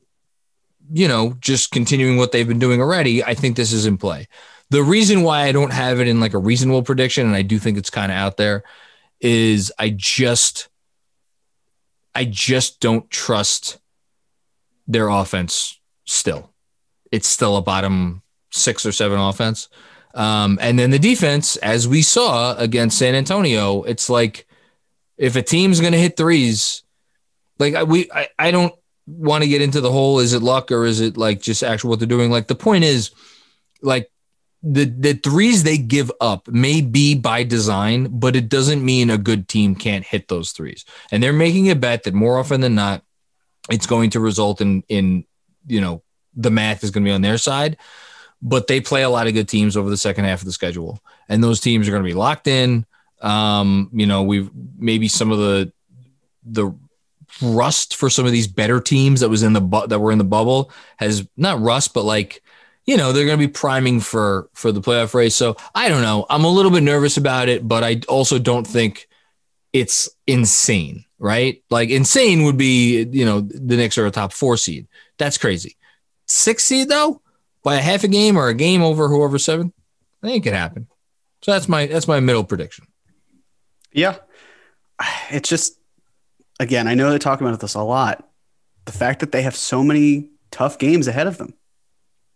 A: just continuing what they've been doing already, I think this is in play. The reason why I don't have it in like a reasonable prediction, and I do think it's kind of out there, is I just don't trust their offense still. It's still a bottom 6 or 7 offense. And then the defense, as we saw against San Antonio, it's like if a team's going to hit threes, like I don't want to get into the whole, is it luck or is it like just actual what they're doing? Like the point is, like, the threes they give up may be by design, but it doesn't mean a good team can't hit those threes. And they're making a bet that more often than not, it's going to result in the math is going to be on their side. But they play a lot of good teams over the second half of the schedule, and those teams are going to be locked in. We've maybe some of the rust for some of these better teams that were in the bubble has not rust, but like. They're going to be priming for the playoff race. So I don't know. I'm a little bit nervous about it, but I also don't think it's insane, right? Like insane would be, the Knicks are a top 4 seed. That's crazy. 6th seed though, by a half a game or a game over whoever's 7th, I think it could happen. So that's my middle prediction. Yeah.
B: It's just, again, I know they talk about this a lot. The fact that they have so many tough games ahead of them.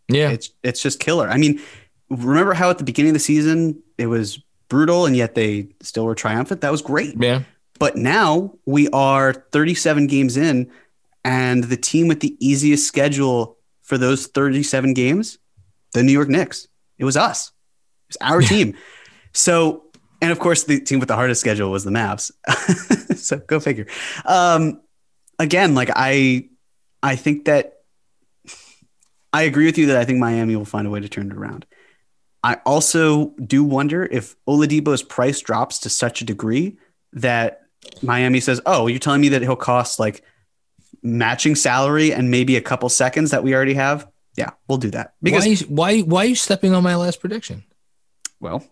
B: Yeah, it's just killer. I mean, remember how at the beginning of the season it was brutal and yet they still were triumphant? That was great. Yeah. But now we are 37 games in, and the team with the easiest schedule for those 37 games, the New York Knicks. It was us. It was our team. So, and of course, the team with the hardest schedule was the Mavs. So go figure. Again, like I think that I agree with you that I think Miami will find a way to turn it around. I also do wonder if Oladipo's price drops to such a degree that Miami says, oh, you're telling me that he'll cost like matching salary and maybe a couple seconds that we already have? Yeah, we'll do that. Because
A: why are you stepping on my last prediction?
B: Well,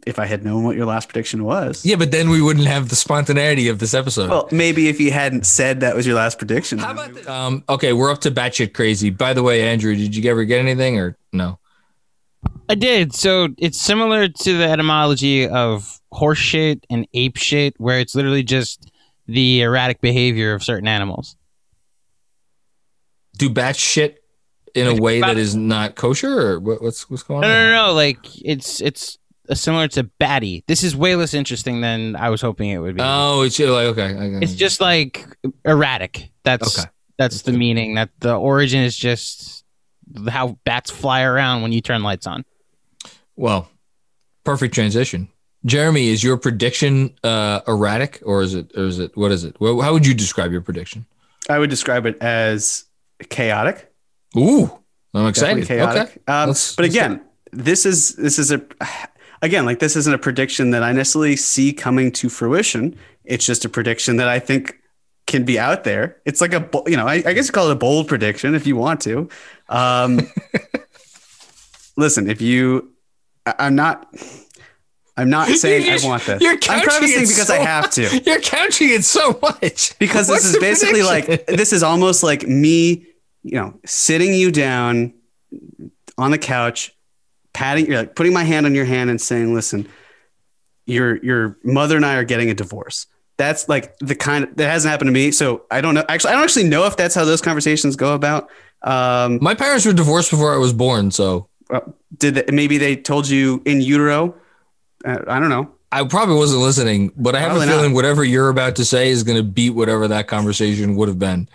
B: if I had known what your last prediction was.
A: Yeah, but then we wouldn't have the spontaneity of this episode.
B: Well, maybe if you hadn't said that was your last prediction.
A: How about that? Okay, we're up to batshit crazy. By the way, Andrew, did you ever get anything or no?
C: I did. So it's similar to the etymology of horse shit and ape shit, where it's literally just the erratic behavior of certain animals.
A: Do batshit in a way that is not kosher, or what's going on?
C: No. Like it's similar to batty. This is way less interesting than I was hoping it would be.
A: Oh, it's like okay.
C: It's just like erratic. That's the meaning. That the origin is just how bats fly around when you turn lights on.
A: Well, Perfect transition. Jeremy, is your prediction erratic or is it what is it? How would you describe your prediction?
B: I would describe it as chaotic.
A: Ooh, I'm excited.
B: Chaotic.
A: Okay.
B: But again, this isn't a prediction that I necessarily see coming to fruition. It's just a prediction that I think can be out there. It's like I guess you call it a bold prediction if you want to. Listen, I'm not saying I want this. I'm prefacing because I have to.
A: You're couching it so much.
B: Because this is basically this is almost like me, sitting you down on the couch, putting my hand on your hand and saying, listen, your mother and I are getting a divorce. That's like the kind that hasn't happened to me. So I don't know. Actually, I don't actually know if that's how those conversations go about.
A: My parents were divorced before I was born. So
B: maybe they told you in utero? I don't know.
A: I probably wasn't listening, but I have a feeling whatever you're about to say is going to beat whatever that conversation would have been.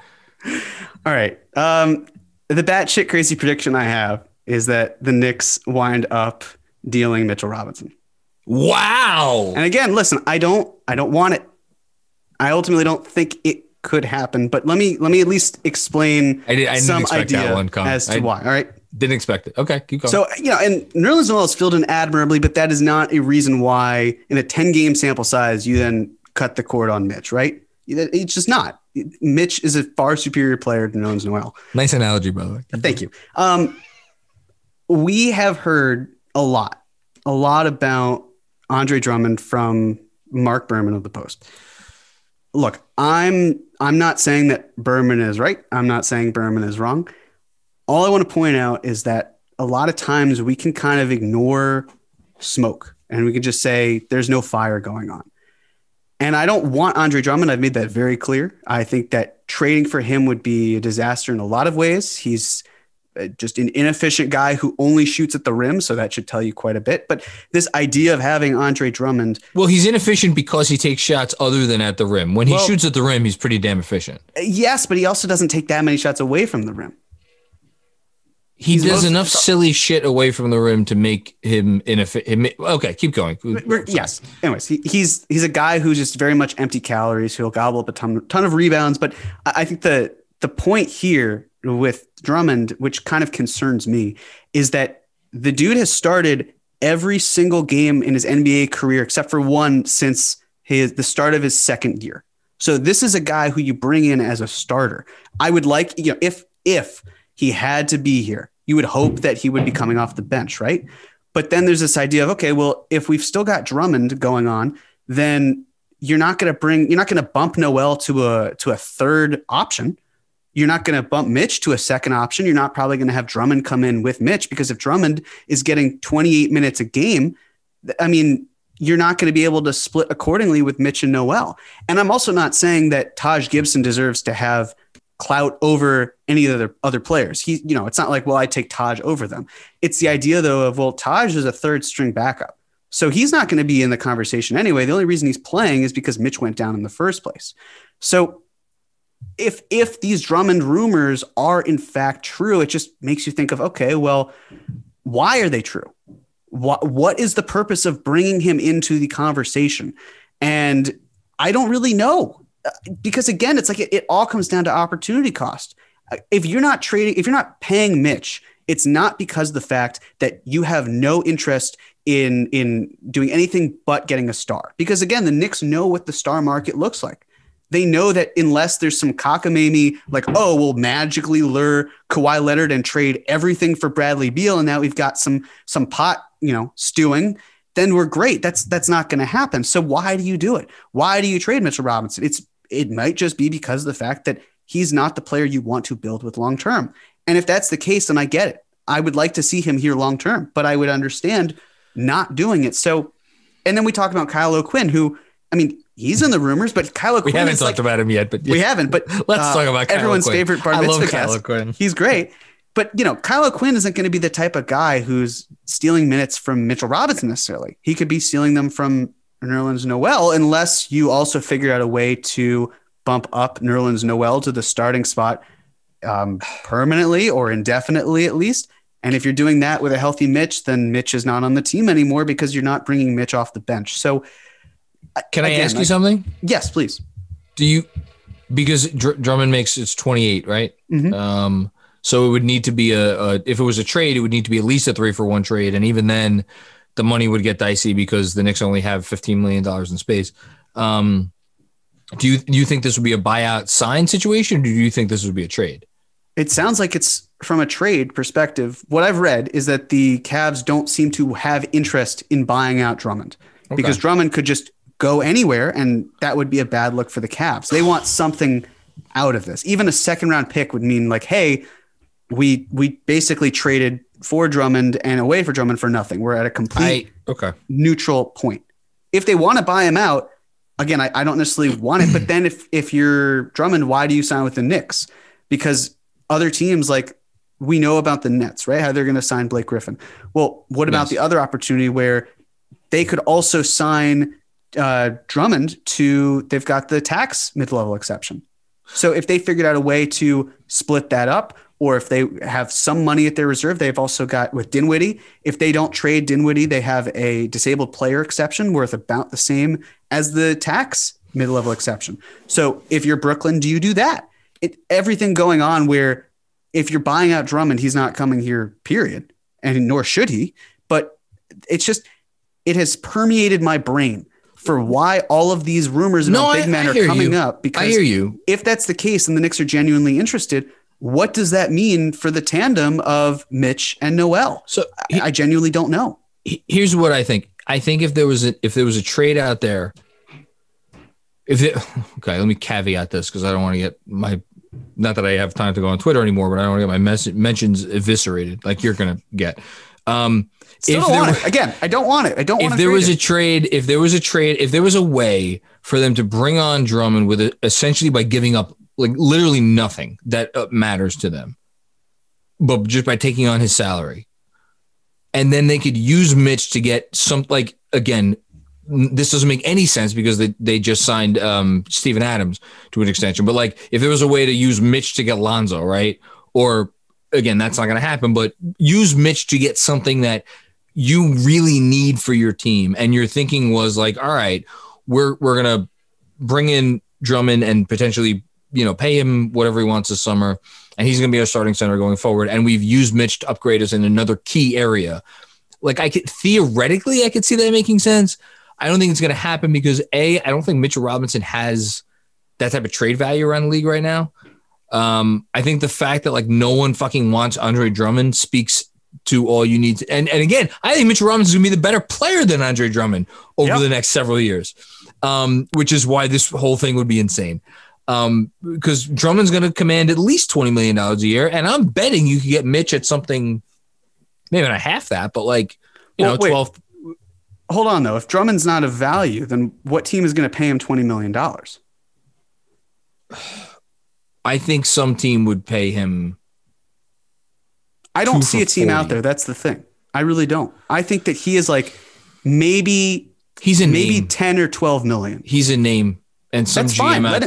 B: All right. The batshit crazy prediction I have is that the Knicks wind up dealing Mitchell Robinson.
A: Wow.
B: And again, listen, I don't want it. I ultimately don't think it could happen, but let me at least explain some idea as to why. All right.
A: Didn't expect it. Okay, keep going.
B: So, and Nerlens Noel is filled in admirably, but that is not a reason why in a 10-game sample size, you then cut the cord on Mitch, right? It's just not. Mitch is a far superior player than Nerlens Noel.
A: Nice analogy, by the way.
B: Thank you. We have heard a lot about Andre Drummond from Mark Berman of the Post. Look, I'm not saying that Berman is right. I'm not saying Berman is wrong. All I want to point out is that a lot of times we can kind of ignore smoke and we can just say there's no fire going on. And I don't want Andre Drummond. I've made that very clear. I think that trading for him would be a disaster in a lot of ways. He's just an inefficient guy who only shoots at the rim. So that should tell you quite a bit. But this idea of having Andre Drummond.
A: Well, he's inefficient because he takes shots other than at the rim. When he shoots at the rim, he's pretty damn efficient.
B: Yes, but he also doesn't take that many shots away from the rim.
A: He does enough silly shit away from the rim to make him inefficient. Okay, keep going.
B: Yes. Anyways, he's a guy who's just very much empty calories. He'll gobble up a ton of rebounds. But I think the point here with Drummond, which kind of concerns me, is that the dude has started every single game in his NBA career except for one since the start of his second year. So this is a guy who you bring in as a starter. I would like, if he had to be here, you would hope that he would be coming off the bench, right? But then there's this idea of, okay, well, if we've still got Drummond going on, then you're not going to bump Noel to a third option. You're not going to bump Mitch to a second option. You're not probably going to have Drummond come in with Mitch, because if Drummond is getting 28 minutes a game, I mean, you're not going to be able to split accordingly with Mitch and Noel. And I'm also not saying that Taj Gibson deserves to have clout over any other players. It's not like, well, I take Taj over them. It's the idea though of, well, Taj is a third string backup. So he's not going to be in the conversation anyway. The only reason he's playing is because Mitch went down in the first place. So if these Drummond rumors are in fact true, it just makes you think of, okay, well, why are they true? What is the purpose of bringing him into the conversation? And I don't really know. Because again, it's like it all comes down to opportunity cost. If you're not paying Mitch, it's not because of the fact that you have no interest in doing anything but getting a star. Because again, the Knicks know what the star market looks like. They know that unless there's some cockamamie, like, oh, we'll magically lure Kawhi Leonard and trade everything for Bradley Beal, and now we've got some pot, stewing, then we're great. That's not going to happen. So why do you do it? Why do you trade Mitchell Robinson? It might just be because of the fact that he's not the player you want to build with long term. And if that's the case, then I get it. I would like to see him here long term, but I would understand not doing it. So, and then we talk about Kyle O'Quinn, who, I mean, he's in the rumors, but Kyle O'Quinn.
A: We haven't talked about him yet, but
B: we haven't. But
A: let's talk about Kyle
B: everyone's
A: O'Quinn.
B: Favorite bar mitzvah guest. He's great. But, Kyle O'Quinn isn't going to be the type of guy who's stealing minutes from Mitchell Robinson necessarily. He could be stealing them from Nerlens Noel, unless you also figure out a way to bump up Nerlens Noel to the starting spot permanently or indefinitely at least. And if you're doing that with a healthy Mitch, then Mitch is not on the team anymore because you're not bringing Mitch off the bench. So
A: can I ask you something?
B: Yes, please.
A: Because Drummond makes it's 28, right?
B: Mm-hmm.
A: So it would need to be if it was a trade, it would need to be at least a 3-for-1 trade. And even then the money would get dicey because the Knicks only have $15 million in space. Do you think this would be a buyout sign situation, or do you think this would be a trade?
B: It sounds like it's from a trade perspective. What I've read is that the Cavs don't seem to have interest in buying out Drummond because Drummond could just go anywhere, and that would be a bad look for the Cavs. They want something out of this. Even a second-round pick would mean like, hey, we basically traded for Drummond and away for Drummond for nothing. We're at a complete neutral point. If they want to buy him out, again, I don't necessarily want it, but then if you're Drummond, why do you sign with the Knicks? Because other teams, like we know about the Nets, right? How they're going to sign Blake Griffin. Well, what about the other opportunity where they could also sign Drummond they've got the tax mid-level exception. So if they figured out a way to split that up, or if they have some money at their reserve, they've also got with Dinwiddie. If they don't trade Dinwiddie, they have a disabled player exception worth about the same as the tax mid-level exception. So if you're Brooklyn, do you do that? Everything going on where if you're buying out Drummond, he's not coming here, period. And nor should he. But it has permeated my brain for why all of these rumors about big men are coming up. Because
A: I hear you.
B: If that's the case and the Knicks are genuinely interested, what does that mean for the tandem of Mitch and Noel? So I genuinely don't know.
A: Here's what I think. I think if there was a trade out there, let me caveat this because I don't want to get not that I have time to go on Twitter anymore, but I don't want to get my mentions eviscerated like you're going to get.
B: Still don't want it. Again, I don't want it. I don't want
A: to. If there was a way for them to bring on Drummond with essentially by giving up like literally nothing that matters to them, but just by taking on his salary, and then they could use Mitch to get some, like, again, this doesn't make any sense because they just signed Steven Adams to an extension. But like, if there was a way to use Mitch to get Lonzo, right? Or again, that's not going to happen, but use Mitch to get something that you really need for your team. And your thinking was like, all right, we're going to bring in Drummond and potentially, pay him whatever he wants this summer. And he's going to be our starting center going forward. And we've used Mitch to upgrade us in another key area. Like I could see that making sense. I don't think it's going to happen because I don't think Mitchell Robinson has that type of trade value around the league right now. I think the fact that like no one fucking wants Andre Drummond speaks to all you need to, and again, I think Mitchell Robinson is going to be the better player than Andre Drummond over the next several years, which is why this whole thing would be insane. Because Drummond's going to command at least $20 million a year, and I'm betting you could get Mitch at something, maybe not half that, but like 12.
B: Hold on, though. If Drummond's not of value, then what team is going to pay him $20 million?
A: I think some team would pay him.
B: I don't see a team out there. That's the thing. I really don't. I think that he is like maybe 10 or 12 million.
A: He's a name. And some
B: That's
A: GM
B: fine.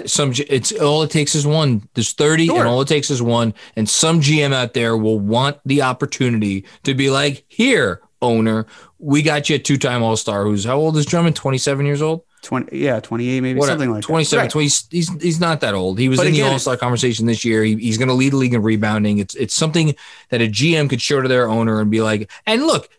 A: It's all it takes is one. There's 30 and all it takes is one. And some GM out there will want the opportunity to be like, here, owner, we got you a 2-time All-Star who's how old is Drummond? 27 years old?
B: 28 maybe, something like
A: 27.
B: That.
A: 20, he's not that old. He was in the All-Star conversation this year. He's going to lead the league in rebounding. It's something that a GM could show to their owner and be like, and look,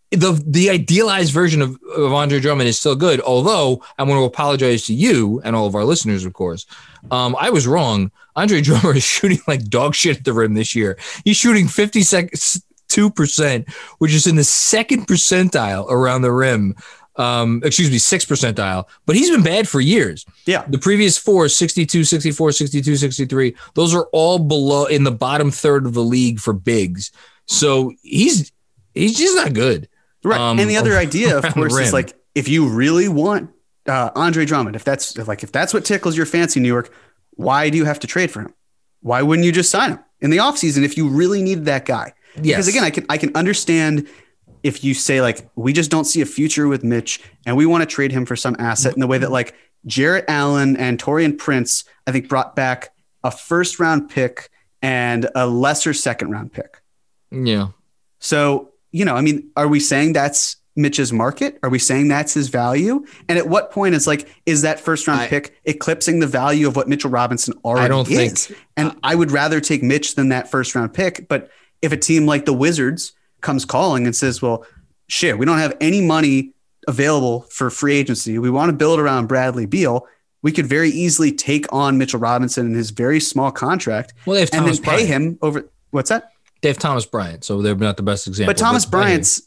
A: the idealized version of Andre Drummond is still good. Although I want to apologize to you and all of our listeners, of course. I was wrong. Andre Drummond is shooting like dog shit at the rim this year. He's shooting 52%, which is in the second percentile around the rim. 6th percentile, but he's been bad for years.
B: Yeah.
A: The previous 4, 62, 64, 62, 63, those are all below in the bottom third of the league for bigs. So he's just not good.
B: Right. And the other idea, of course, is like, if you really want Andre Drummond, if that's what tickles your fancy, New York, why do you have to trade for him? Why wouldn't you just sign him in the offseason if you really needed that guy?
A: Yes.
B: Because again, I can understand if you say like, we just don't see a future with Mitch and we want to trade him for some asset in the way that like Jarrett Allen and Taurean Prince, I think brought back a 1st-round pick and a lesser 2nd-round pick.
A: Yeah.
B: So, I mean, are we saying that's Mitch's market? Are we saying that's his value? And at what point is that first round pick eclipsing the value of what Mitchell Robinson already is? And I would rather take Mitch than that first round pick. But if a team like the Wizards comes calling and says, well, shit, we don't have any money available for free agency. We want to build around Bradley Beal. We could very easily take on Mitchell Robinson in his very small contract and then pay him over. What's that?
A: They have Thomas Bryant, so they're not the best example.
B: But Thomas Bryant's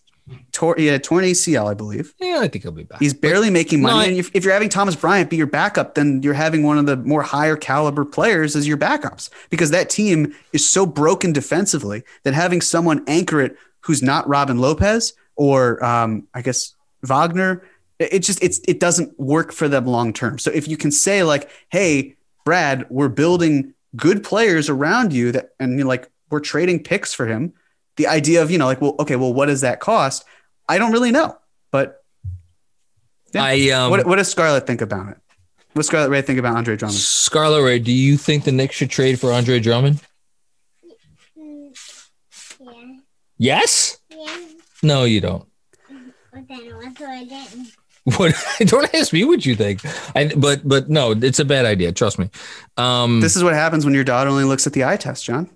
B: torn ACL, I believe.
A: Yeah, I think he'll be back.
B: He's barely making money. And if you're having Thomas Bryant be your backup, then you're having one of the more higher caliber players as your backups, because that team is so broken defensively that having someone anchor it who's not Robin Lopez or I guess Wagner, it doesn't work for them long term. So if you can say like, hey, Brad, we're building good players around you and you're like, we're trading picks for him. The idea of, well, what does that cost? I don't really know, but yeah. What does Scarlett think about it? What does Scarlett Ray think about Andre Drummond?
A: Scarlett Ray, do you think the Knicks should trade for Andre Drummond?
D: Yeah.
A: Yes?
D: Yeah.
A: No, you don't.
D: But then what I didn't?
A: What? Don't ask me what you think. But no, it's a bad idea. Trust me.
B: This is what happens when your daughter only looks at the eye test, John.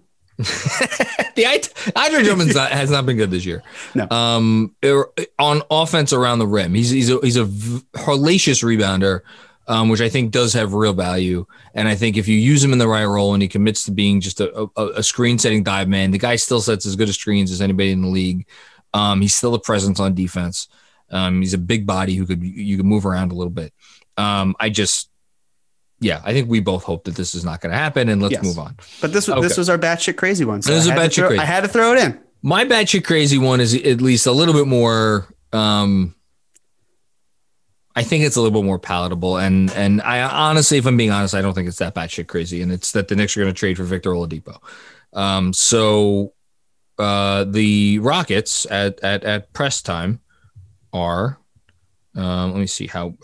A: Andre Drummond has not been good this year.
B: No.
A: On offense around the rim, he's a hellacious rebounder, which I think does have real value. And I think if you use him in the right role and he commits to being just a screen setting dive man, the guy still sets as good as screens as anybody in the league. He's still a presence on defense. He's a big body you could move around a little bit. I think we both hope that this is not going to happen, and let's move on.
B: But this was our batshit crazy one. So
A: this is a batshit crazy.
B: I had to throw it in.
A: My batshit crazy one is at least a little bit more. I think it's a little bit more palatable, and I honestly, if I'm being honest, I don't think it's that batshit crazy, and it's that the Knicks are going to trade for Victor Oladipo. So the Rockets at press time are. Let me see how.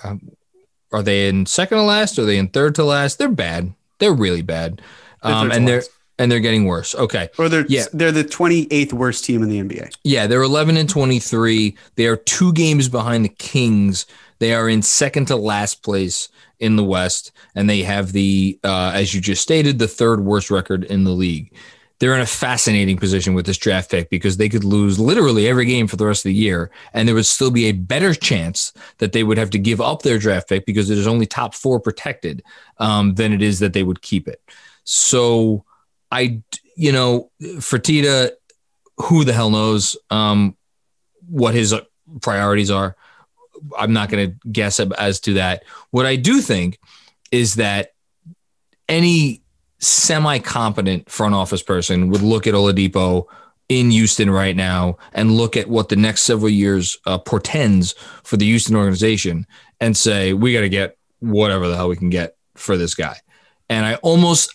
A: Are they in second to last? Are they in third to last? They're bad. They're really bad. And they're getting worse. Okay.
B: Or they're the 28th worst team in the NBA.
A: Yeah, they're 11-23. They are 2 games behind the Kings. They are in second to last place in the West, and they have as you just stated, the 3rd worst record in the league. They're in a fascinating position with this draft pick because they could lose literally every game for the rest of the year, and there would still be a better chance that they would have to give up their draft pick because it is only top 4 protected than it is that they would keep it. So Fertitta, who the hell knows what his priorities are. I'm not going to guess as to that. What I do think is that any semi-competent front office person would look at Oladipo in Houston right now and look at what the next several years portends for the Houston organization and say, we got to get whatever the hell we can get for this guy. And I almost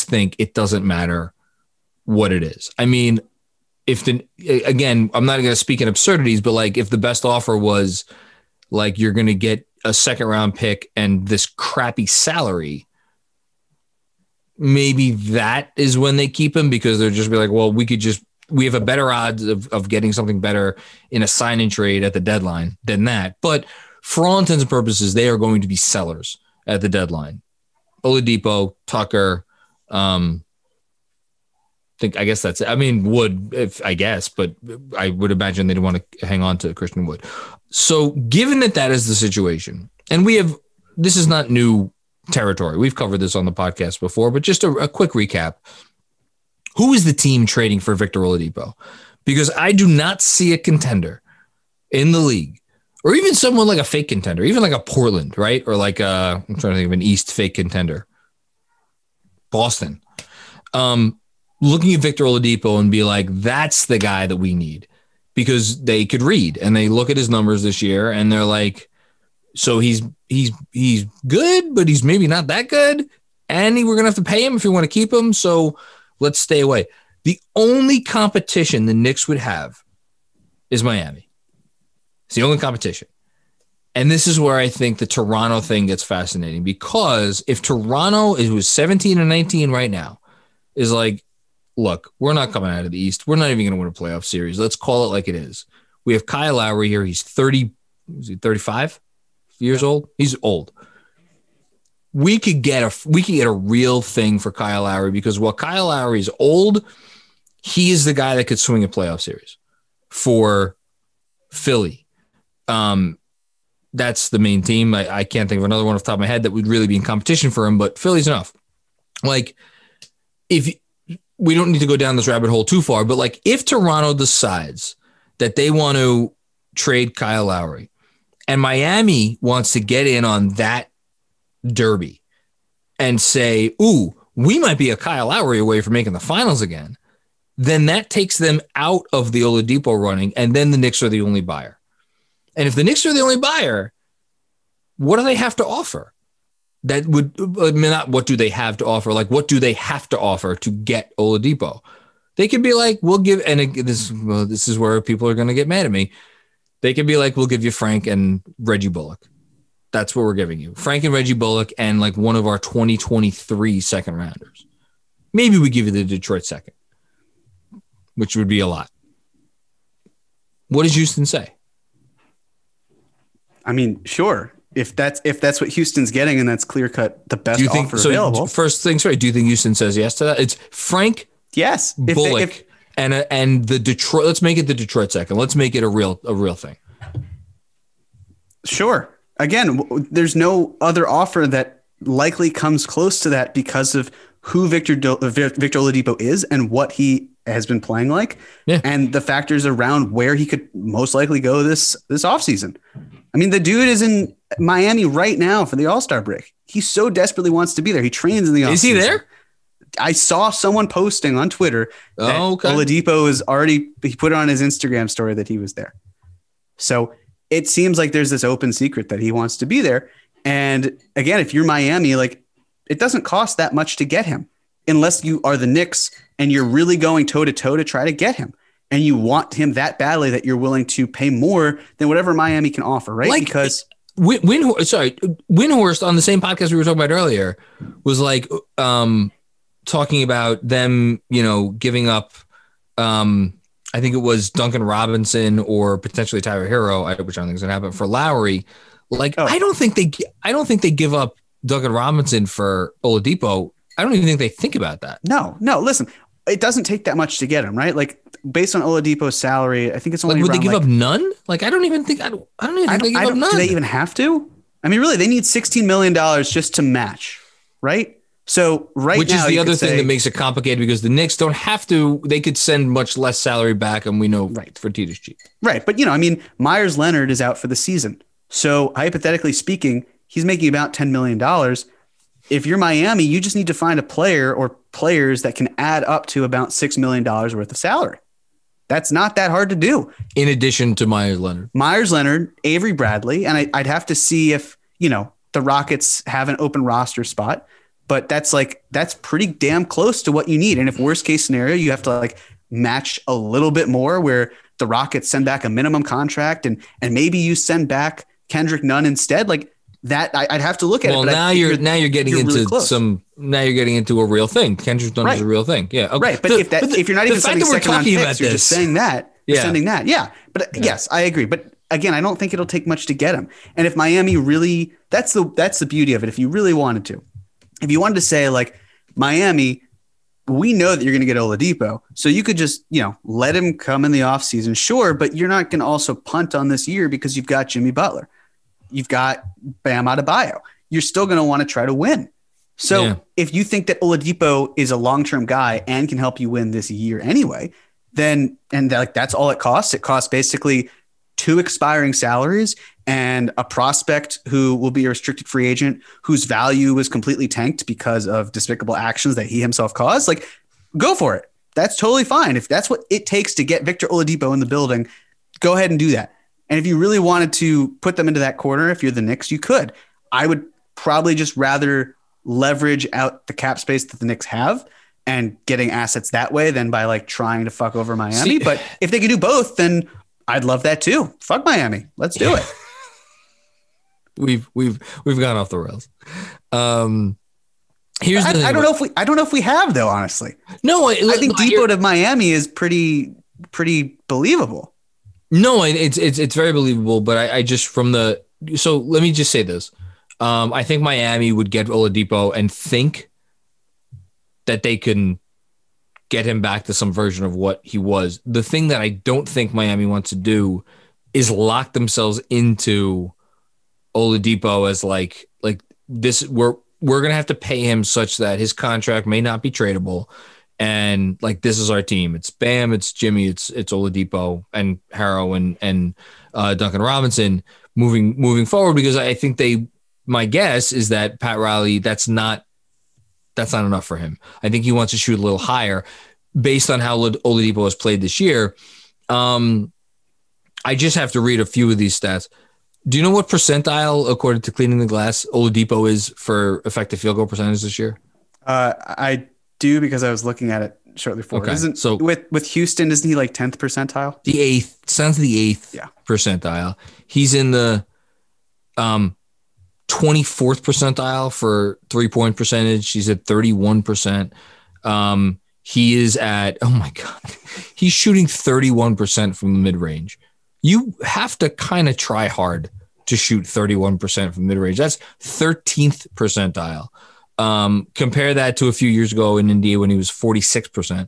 A: think it doesn't matter what it is. I mean, again, I'm not going to speak in absurdities, but like if the best offer was like, you're going to get a 2nd round pick and this crappy salary, maybe that is when they keep him, because they'll just be like, well, we have a better odds of getting something better in a sign and trade at the deadline than that. But for all intents and purposes, they are going to be sellers at the deadline. Oladipo, Tucker, I guess that's it. I mean, Wood, but I would imagine they'd want to hang on to Christian Wood. So given that is the situation, and this is not new territory. We've covered this on the podcast before, but just a quick recap. Who is the team trading for Victor Oladipo? Because I do not see a contender in the league, or even someone like a fake contender, even like a Portland, right? Or like I'm trying to think of an East fake contender. Boston. Looking at Victor Oladipo and be like, that's the guy that we need, because they could read and they look at his numbers this year and they're like, so he's good, but he's maybe not that good. And we're going to have to pay him if we want to keep him. So let's stay away. The only competition the Knicks would have is Miami. It's the only competition. And this is where I think the Toronto thing gets fascinating, because if Toronto, who's 17-19 right now, is like, look, we're not coming out of the East. We're not even going to win a playoff series. Let's call it like it is. We have Kyle Lowry here. He's 30, is he 35 years old? He's old. We could get a real thing for Kyle Lowry because while Kyle Lowry is old, he is the guy that could swing a playoff series for Philly. That's the main team. I can't think of another one off the top of my head that would really be in competition for him, but Philly's enough. Like, if we don't need to go down this rabbit hole too far, but like if Toronto decides that they want to trade Kyle Lowry and Miami wants to get in on that derby and say, ooh, we might be a Kyle Lowry away from making the finals again, then that takes them out of the Oladipo running, and then the Knicks are the only buyer. And if the Knicks are the only buyer, what do they have to offer? That would, I mean, not what do they have to offer, like what do they have to offer to get Oladipo? They could be like, we'll give, and this is where people are going to get mad at me. They could be like, we'll give you Frank and Reggie Bullock. That's what we're giving you. Frank and Reggie Bullock and like one of our 2023 second rounders. Maybe we give you the Detroit second, which would be a lot. What does Houston say?
B: I mean, sure. If that's what Houston's getting and that's clear cut the best offer available.
A: First things right. Do you think Houston says yes to that? It's Frank.
B: Yes.
A: Bullock and the Detroit. Let's make it the Detroit second. Let's make it a real thing.
B: Sure. Again, there's no other offer that likely comes close to that because of who Victor Oladipo is and what he has been playing like, and the factors around where he could most likely go this offseason. I mean, the dude is in Miami right now for the All-Star break. He so desperately wants to be there. He trains in the offseason.
A: Is he there?
B: I saw someone posting on Twitter that Oladipo is already, he put it on his Instagram story that he was there. So it seems like there's this open secret that he wants to be there. And again, if you're Miami, like it doesn't cost that much to get him unless you are the Knicks and you're really going toe to toe to try to get him. And you want him that badly that you're willing to pay more than whatever Miami can offer, right?
A: Like,
B: because
A: Windhorst on the same podcast we were talking about earlier was like talking about them, giving up. I think it was Duncan Robinson or potentially Tyler Hero, which I don't think is going to happen for Lowry. Like, I don't think they give up Duncan Robinson for Oladipo. I don't even think they think about that.
B: No. Listen, it doesn't take that much to get him, right? Like based on Oladipo's salary, I think it's only.
A: Would they give up none? Like I don't even think they give up none.
B: Do they even have to? I mean, really, they need $16 million just to match, right? So
A: which now, is the other thing that makes it complicated because the Knicks don't have to. They could send much less salary back, and we know Fertitta's cheap.
B: Right, but Myers Leonard is out for the season, so hypothetically speaking, he's making about $10 million. If you're Miami, you just need to find a player or players that can add up to about $6 million worth of salary. That's not that hard to do. In
A: addition to Myers Leonard,
B: Avery Bradley, and I'd have to see if, the Rockets have an open roster spot, but that's pretty damn close to what you need. And if worst case scenario, you have to match a little bit more where the Rockets send back a minimum contract and maybe you send back Kendrick Nunn instead, that I'd have to look at it. But
A: now you're getting into a real thing. Kendrick Nunn is a real thing. Yeah. Okay.
B: Right. But if you're not even sending second round picks, you're just saying that. You're sending that. Yeah. But yes, I agree. But again, I don't think it'll take much to get him. And if Miami really, that's the beauty of it. If you really wanted to, if you wanted to say Miami, we know that you're going to get Oladipo. So you could just, let him come in the offseason. Sure. But you're not going to also punt on this year because you've got Jimmy Butler. You've got Bam Adebayo. You're still going to want to try to win. So if you think that Oladipo is a long-term guy and can help you win this year anyway, then that's all it costs. It costs basically 2 expiring salaries and a prospect who will be a restricted free agent whose value was completely tanked because of despicable actions that he himself caused. Go for it. That's totally fine. If that's what it takes to get Victor Oladipo in the building, go ahead and do that. And if you really wanted to put them into that corner, if you're the Knicks, you could. I would probably just rather leverage out the cap space that the Knicks have and getting assets that way than by trying to fuck over Miami. But if they could do both, then I'd love that too. Fuck Miami. Let's do it.
A: We've gone off the rails. Here's the thing.
B: I don't know if we have though. Honestly,
A: No,
B: I think Depot to Miami is pretty believable.
A: No, it's very believable. But I just so let me just say this. I think Miami would get Oladipo and think that they can get him back to some version of what he was. The thing that I don't think Miami wants to do is lock themselves into Oladipo as like this. We're going to have to pay him such that his contract may not be tradable. And like, this is our team. It's Bam, it's Jimmy, it's Oladipo and Harrow and Duncan Robinson moving forward, because I think my guess is that Pat Riley, that's not enough for him. I think he wants to shoot a little higher based on how Oladipo has played this year. I just have to read a few of these stats. Do you know what percentile, according to Cleaning the Glass, Oladipo is for effective field goal percentage this year?
B: I do, because I was looking at it shortly before.
A: Okay.
B: So with Houston, isn't he like 10th percentile?
A: The 8th. Sounds the 8th percentile. He's in the 24th percentile for 3-point percentage. He's at 31%. He is at, oh my God, he's shooting 31% from the mid-range. You have to kind of try hard to shoot 31% from mid-range. That's 13th percentile. Compare that to a few years ago in India when he was 46%.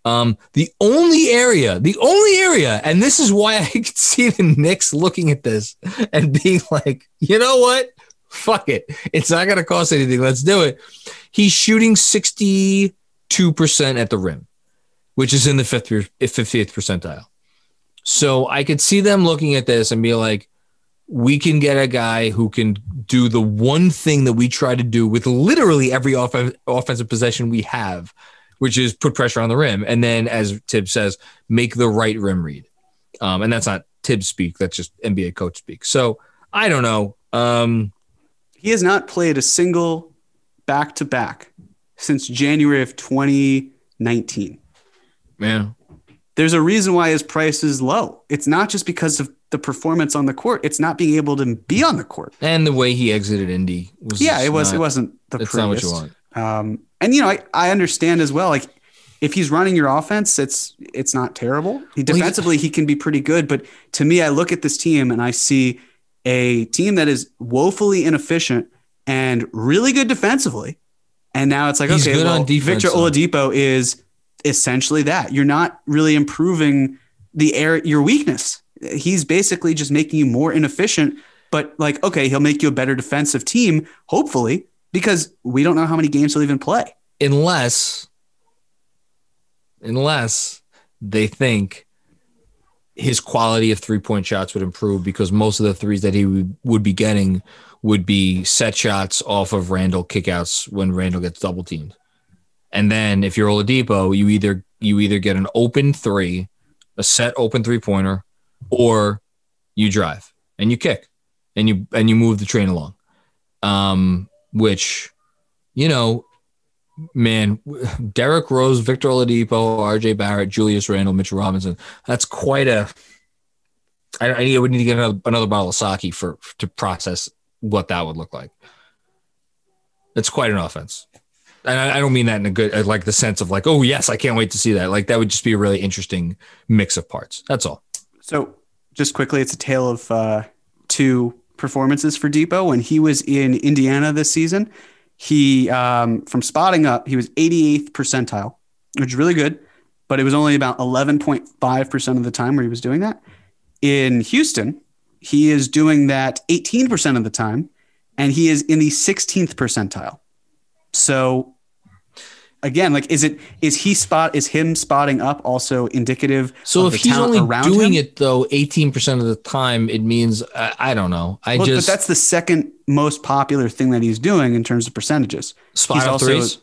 A: The only area, and this is why I could see the Knicks looking at this and being like, you know what? Fuck it. It's not going to cost anything. Let's do it. He's shooting 62% at the rim, which is in the 50th percentile. So I could see them looking at this and be like, we can get a guy who can do the one thing that we try to do with literally every offensive possession we have, which is put pressure on the rim. And then, as Tibbs says, make the right rim read. And that's not Tibbs speak. That's just NBA coach speak. So I don't know.
B: He has not played a single back-to-back since January of 2019.
A: Man.
B: There's a reason why his price is low. It's not just because of the performance on the court. It's not being able to be on the court.
A: And the way he exited Indy was
B: it wasn't the prettiest.
A: Not what you want.
B: And I understand as well. Like, if he's running your offense, it's not terrible. Defensively, he can be pretty good. But to me, I look at this team and I see a team that is woefully inefficient and really good defensively. And now it's like,
A: he's good on defense,
B: Victor Oladipo is essentially that. You're not really improving your weakness. He's basically just making you more inefficient, but like, okay, he'll make you a better defensive team, hopefully, because we don't know how many games he'll even play.
A: Unless they think his quality of 3-point shots would improve, because most of the threes that he would be getting would be set shots off of Randall kickouts when Randall gets double teamed. And then if you're Oladipo, you either get an open three, a set open 3-pointer, or you drive and you kick and you move the train along. Which, man, Derrick Rose, Victor Oladipo, RJ Barrett, Julius Randle, Mitchell Robinson. That's quite a. I would need to get another bottle of sake to process what that would look like. It's quite an offense. And I don't mean that in a good, like the sense of like, oh yes, I can't wait to see that. Like, that would just be a really interesting mix of parts. That's all. So
B: just quickly, it's a tale of two performances for Depot. When he was in Indiana this season, he, from spotting up, he was 88th percentile, which is really good, but it was only about 11.5% of the time where he was doing that. In Houston, he is doing that 18% of the time, and he is in the 16th percentile. So again, like, is him spotting up also indicative?
A: So
B: of
A: if
B: the
A: he's only
B: around
A: doing
B: him?
A: It though 18% of the time, it means I don't know.
B: But that's the second most popular thing that he's doing in terms of percentages.
A: Spot up threes.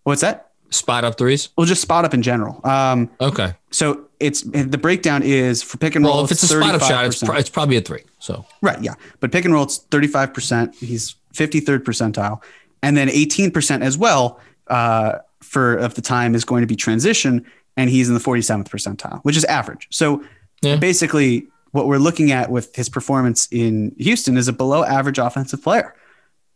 B: What's that?
A: Spot up threes.
B: Well, just spot up in general.
A: Okay.
B: So the breakdown is for pick and roll.
A: Well, if it's a spot up shot, it's probably a 3. So
B: right, yeah. But pick and roll, it's 35%. He's 53rd percentile. And then 18% as well of the time is going to be transition, and he's in the 47th percentile, which is average. So basically what we're looking at with his performance in Houston is a below average offensive player.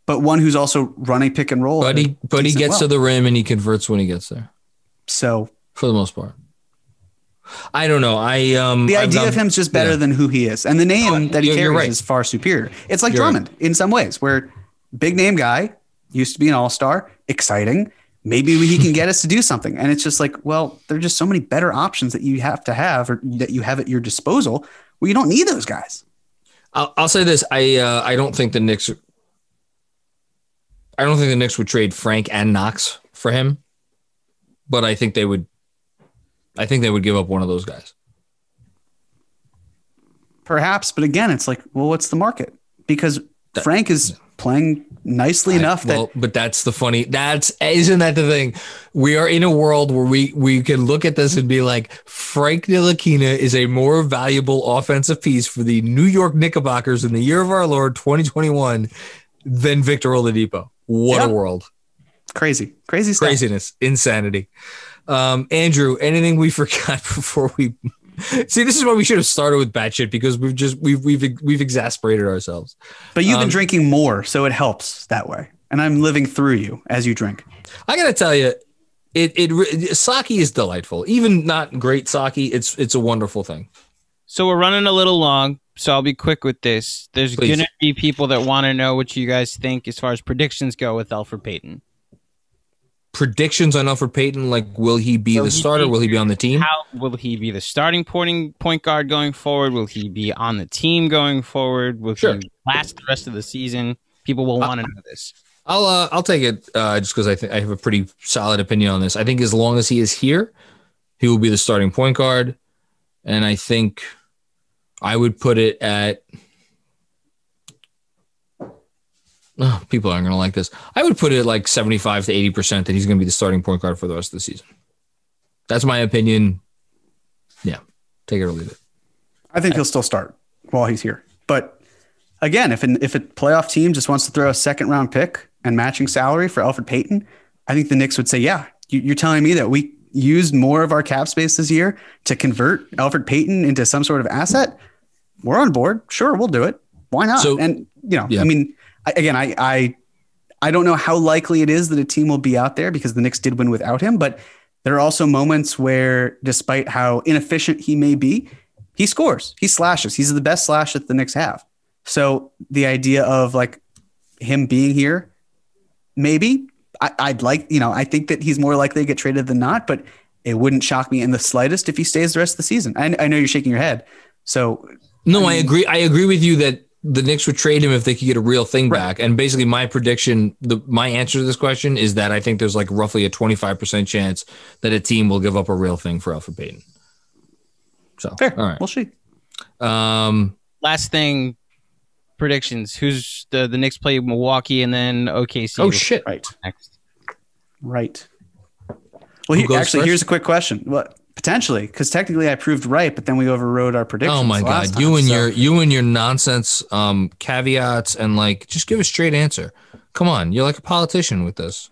B: but one who's also running pick and roll.
A: But he gets to the rim and he converts when he gets there.
B: So
A: for the most part, I don't know.
B: The idea of him's just better than who he is, and the name that he carries is far superior. It's like Drummond in some ways, where big name guy used to be an all-star, exciting. Maybe he can get us to do something, and it's just like, well, there are just so many better options that you have to have, or that you have at your disposal. Well, you don't need those guys.
A: I'll say this: I don't think the Knicks. I don't think the Knicks would trade Frank and Knox for him, but I think they would. I think they would give up one of those guys.
B: Perhaps, but again, it's like, well, what's the market? Because Frank is playing nicely enough
A: but that's the funny. Isn't that the thing? We are in a world where we can look at this and be like, Frank Ntilikina is a more valuable offensive piece for the New York Knickerbockers in the year of our Lord 2021 than Victor Oladipo. What a world!
B: Crazy stuff.
A: Craziness, insanity. Andrew, anything we forgot before we see? This is why we should have started with batshit, because we've exasperated ourselves.
B: But you've been drinking more, so it helps that way. And I'm living through you as you drink.
A: I gotta tell you, sake is delightful. Even not great sake, it's a wonderful thing.
C: So we're running a little long, so I'll be quick with this. There's gonna be people that want to know what you guys think as far as predictions go with Elfrid Payton.
A: Predictions on Elfrid Payton, like will he be the starter? Will he be on the team?
C: How will he be the starting point guard going forward? Will he be on the team going forward? Will he last the rest of the season? People will want to know this. I'll
A: take it just because I have a pretty solid opinion on this. I think as long as he is here, he will be the starting point guard, and I think I would put it at. Oh, people aren't going to like this. I would put it at like 75 to 80% that he's going to be the starting point guard for the rest of the season. That's my opinion. Yeah, take it or leave it.
B: I think he'll still start while he's here. But again, if a playoff team just wants to throw a second round pick and matching salary for Elfrid Payton, I think the Knicks would say, yeah, you're telling me that we used more of our cap space this year to convert Elfrid Payton into some sort of asset? We're on board. Sure, we'll do it. Why not?
A: So,
B: and, I mean, I don't know how likely it is that a team will be out there because the Knicks did win without him, but there are also moments where despite how inefficient he may be, he scores, he slashes. He's the best slash that the Knicks have. So the idea of like him being here, maybe I think that he's more likely to get traded than not, but it wouldn't shock me in the slightest if he stays the rest of the season. I know you're shaking your head. So
A: no, I agree. I agree with you that the Knicks would trade him if they could get a real thing back. And basically my prediction, my answer to this question is that I think there's like roughly a 25% chance that a team will give up a real thing for Elfrid Payton. So,
B: fair.
A: All right.
B: We'll see.
C: Last thing, predictions. Who's the Knicks play Milwaukee and then OKC?
A: Oh, shit.
B: Right. Well, here's a quick question. What? Potentially, because technically I proved right, but then we overrode our predictions.
A: Oh my God, you and your nonsense caveats and like just give a straight answer. Come on, you're like a politician with this.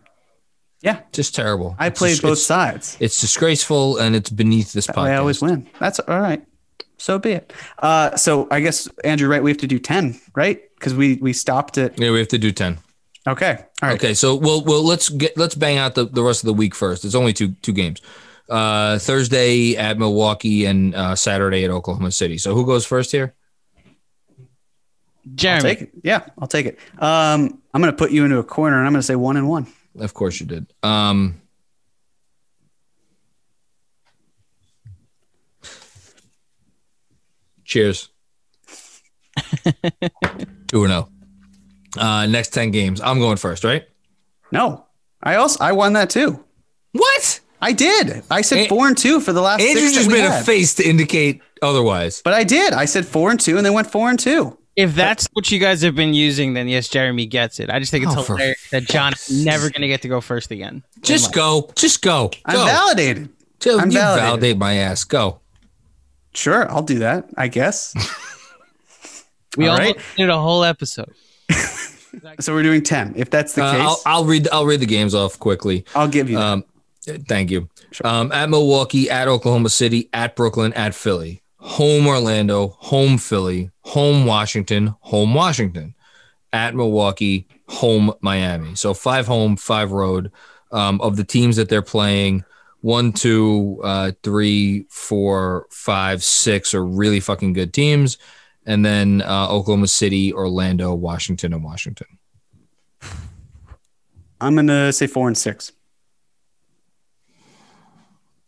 B: Yeah,
A: just terrible.
B: I played both sides.
A: It's disgraceful and it's beneath this podcast.
B: I always win. That's all right. So be it. So I guess Andrew, right? We have to do 10, right? Because we stopped at.
A: Yeah, we have to do 10.
B: Okay. All right.
A: Okay. So let's bang out the rest of the week first. It's only two games. Thursday at Milwaukee and Saturday at Oklahoma City. So who goes first here?
C: Jeremy.
B: I'll take it. Yeah, I'll take it. I'm going to put you into a corner and I'm going to say 1-1.
A: Of course you did. Cheers. 2-0. Next 10 games. I'm going first, right?
B: No, I won that too.
A: What?
B: I did. I said 4-2 for the last.
A: Andrew
B: 6
A: just made a face to indicate otherwise.
B: But I did. I said 4-2 and then went 4-2.
C: If that's what you guys have been using, then yes, Jeremy gets it. I just think it's hilarious that John is never going to get to go first again.
A: Just go.
B: I'm validated.
A: Validate my ass. Go.
B: Sure, I'll do that, I guess.
C: We almost did a whole episode.
B: So we're doing 10. If that's the case,
A: I'll read the games off quickly.
B: I'll give you that.
A: Thank you.
B: Sure.
A: At Milwaukee, at Oklahoma City, at Brooklyn, at Philly, home Orlando, home Philly, home Washington, at Milwaukee, home Miami. So 5 home, 5 road. Of the teams that they're playing, 1, 2, 3, 4, 5, 6 are really fucking good teams. And then Oklahoma City, Orlando, Washington, and Washington.
B: I'm going to say 4 and 6.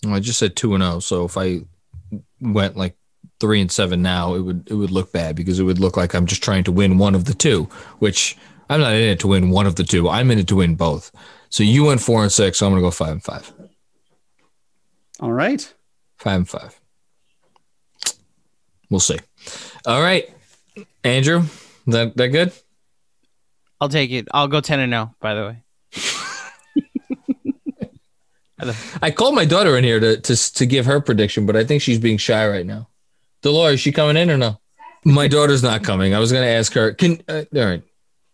A: Well, I just said 2-0. So if I went like 3 and 7 now, it would look bad because it would look like I'm just trying to win one of the two, which I'm not in it to win one of the two. I'm in it to win both. So you went 4 and 6. So I'm going to go 5 and 5.
B: All right.
A: 5 and 5. We'll see. All right, Andrew, that good?
C: I'll take it. I'll go 10-0. By the way.
A: I called my daughter in here to give her prediction, but I think she's being shy right now. Dolores, is she coming in or no? My daughter's not coming. I was going to ask her. All right.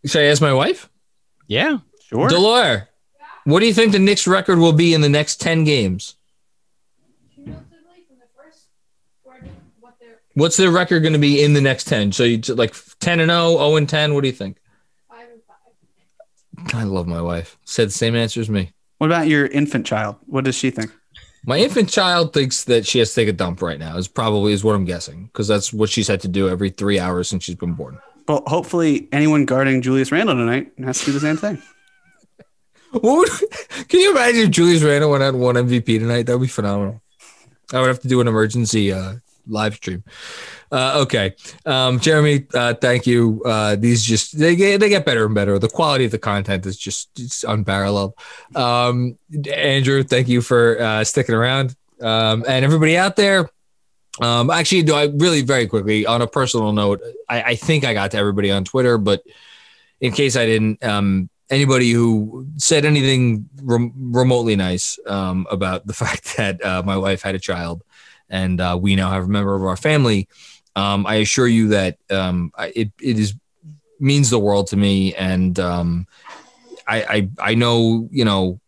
A: Should I ask my wife?
C: Yeah.
B: Sure.
A: Dolores, what do you think the Knicks record will be in the next 10 games? What's their record going to be in the next 10? So you like 10-0, 0-10. What do you think?
D: 5 and 5.
A: I love my wife. Said the same answer as me.
B: What about your infant child? What does she think?
A: My infant child thinks that she has to take a dump right now. Is what I'm guessing, because that's what she's had to do every 3 hours since she's been born.
B: Well, hopefully anyone guarding Julius Randle tonight has to do the same thing.
A: Can you imagine if Julius Randle went out and won MVP tonight? That would be phenomenal. I would have to do an emergency live stream. Okay. Jeremy, thank you. These just, they get better and better. The quality of the content is just unparalleled. Andrew, thank you for sticking around. And everybody out there, actually, do I really very quickly on a personal note, I think I got to everybody on Twitter, but in case I didn't, anybody who said anything remotely nice about the fact that my wife had a child and we now have a member of our family, I assure you that it means the world to me. And I know,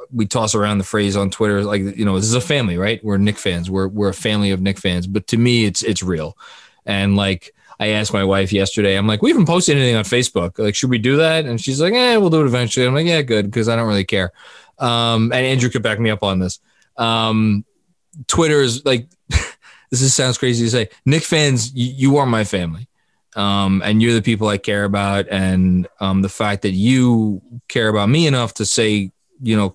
A: we toss around the phrase on Twitter, like, this is a family, right? We're Knicks fans. We're a family of Knicks fans. But to me, it's real. And like, I asked my wife yesterday, I'm like, we haven't posted anything on Facebook. Like, should we do that? And she's like, we'll do it eventually. I'm like, yeah, good. Because I don't really care. And Andrew could back me up on this. Twitter is like, sounds crazy to say. Knicks fans, you are my family. And you're the people I care about. And the fact that you care about me enough to say,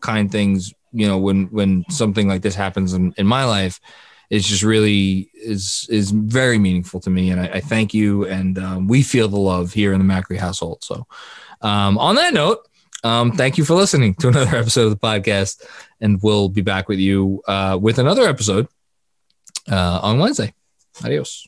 A: kind things, when something like this happens in my life, it's just really is very meaningful to me. And I thank you. And we feel the love here in the Macri household. So on that note, thank you for listening to another episode of the podcast. And we'll be back with you with another episode on Wednesday. Adios.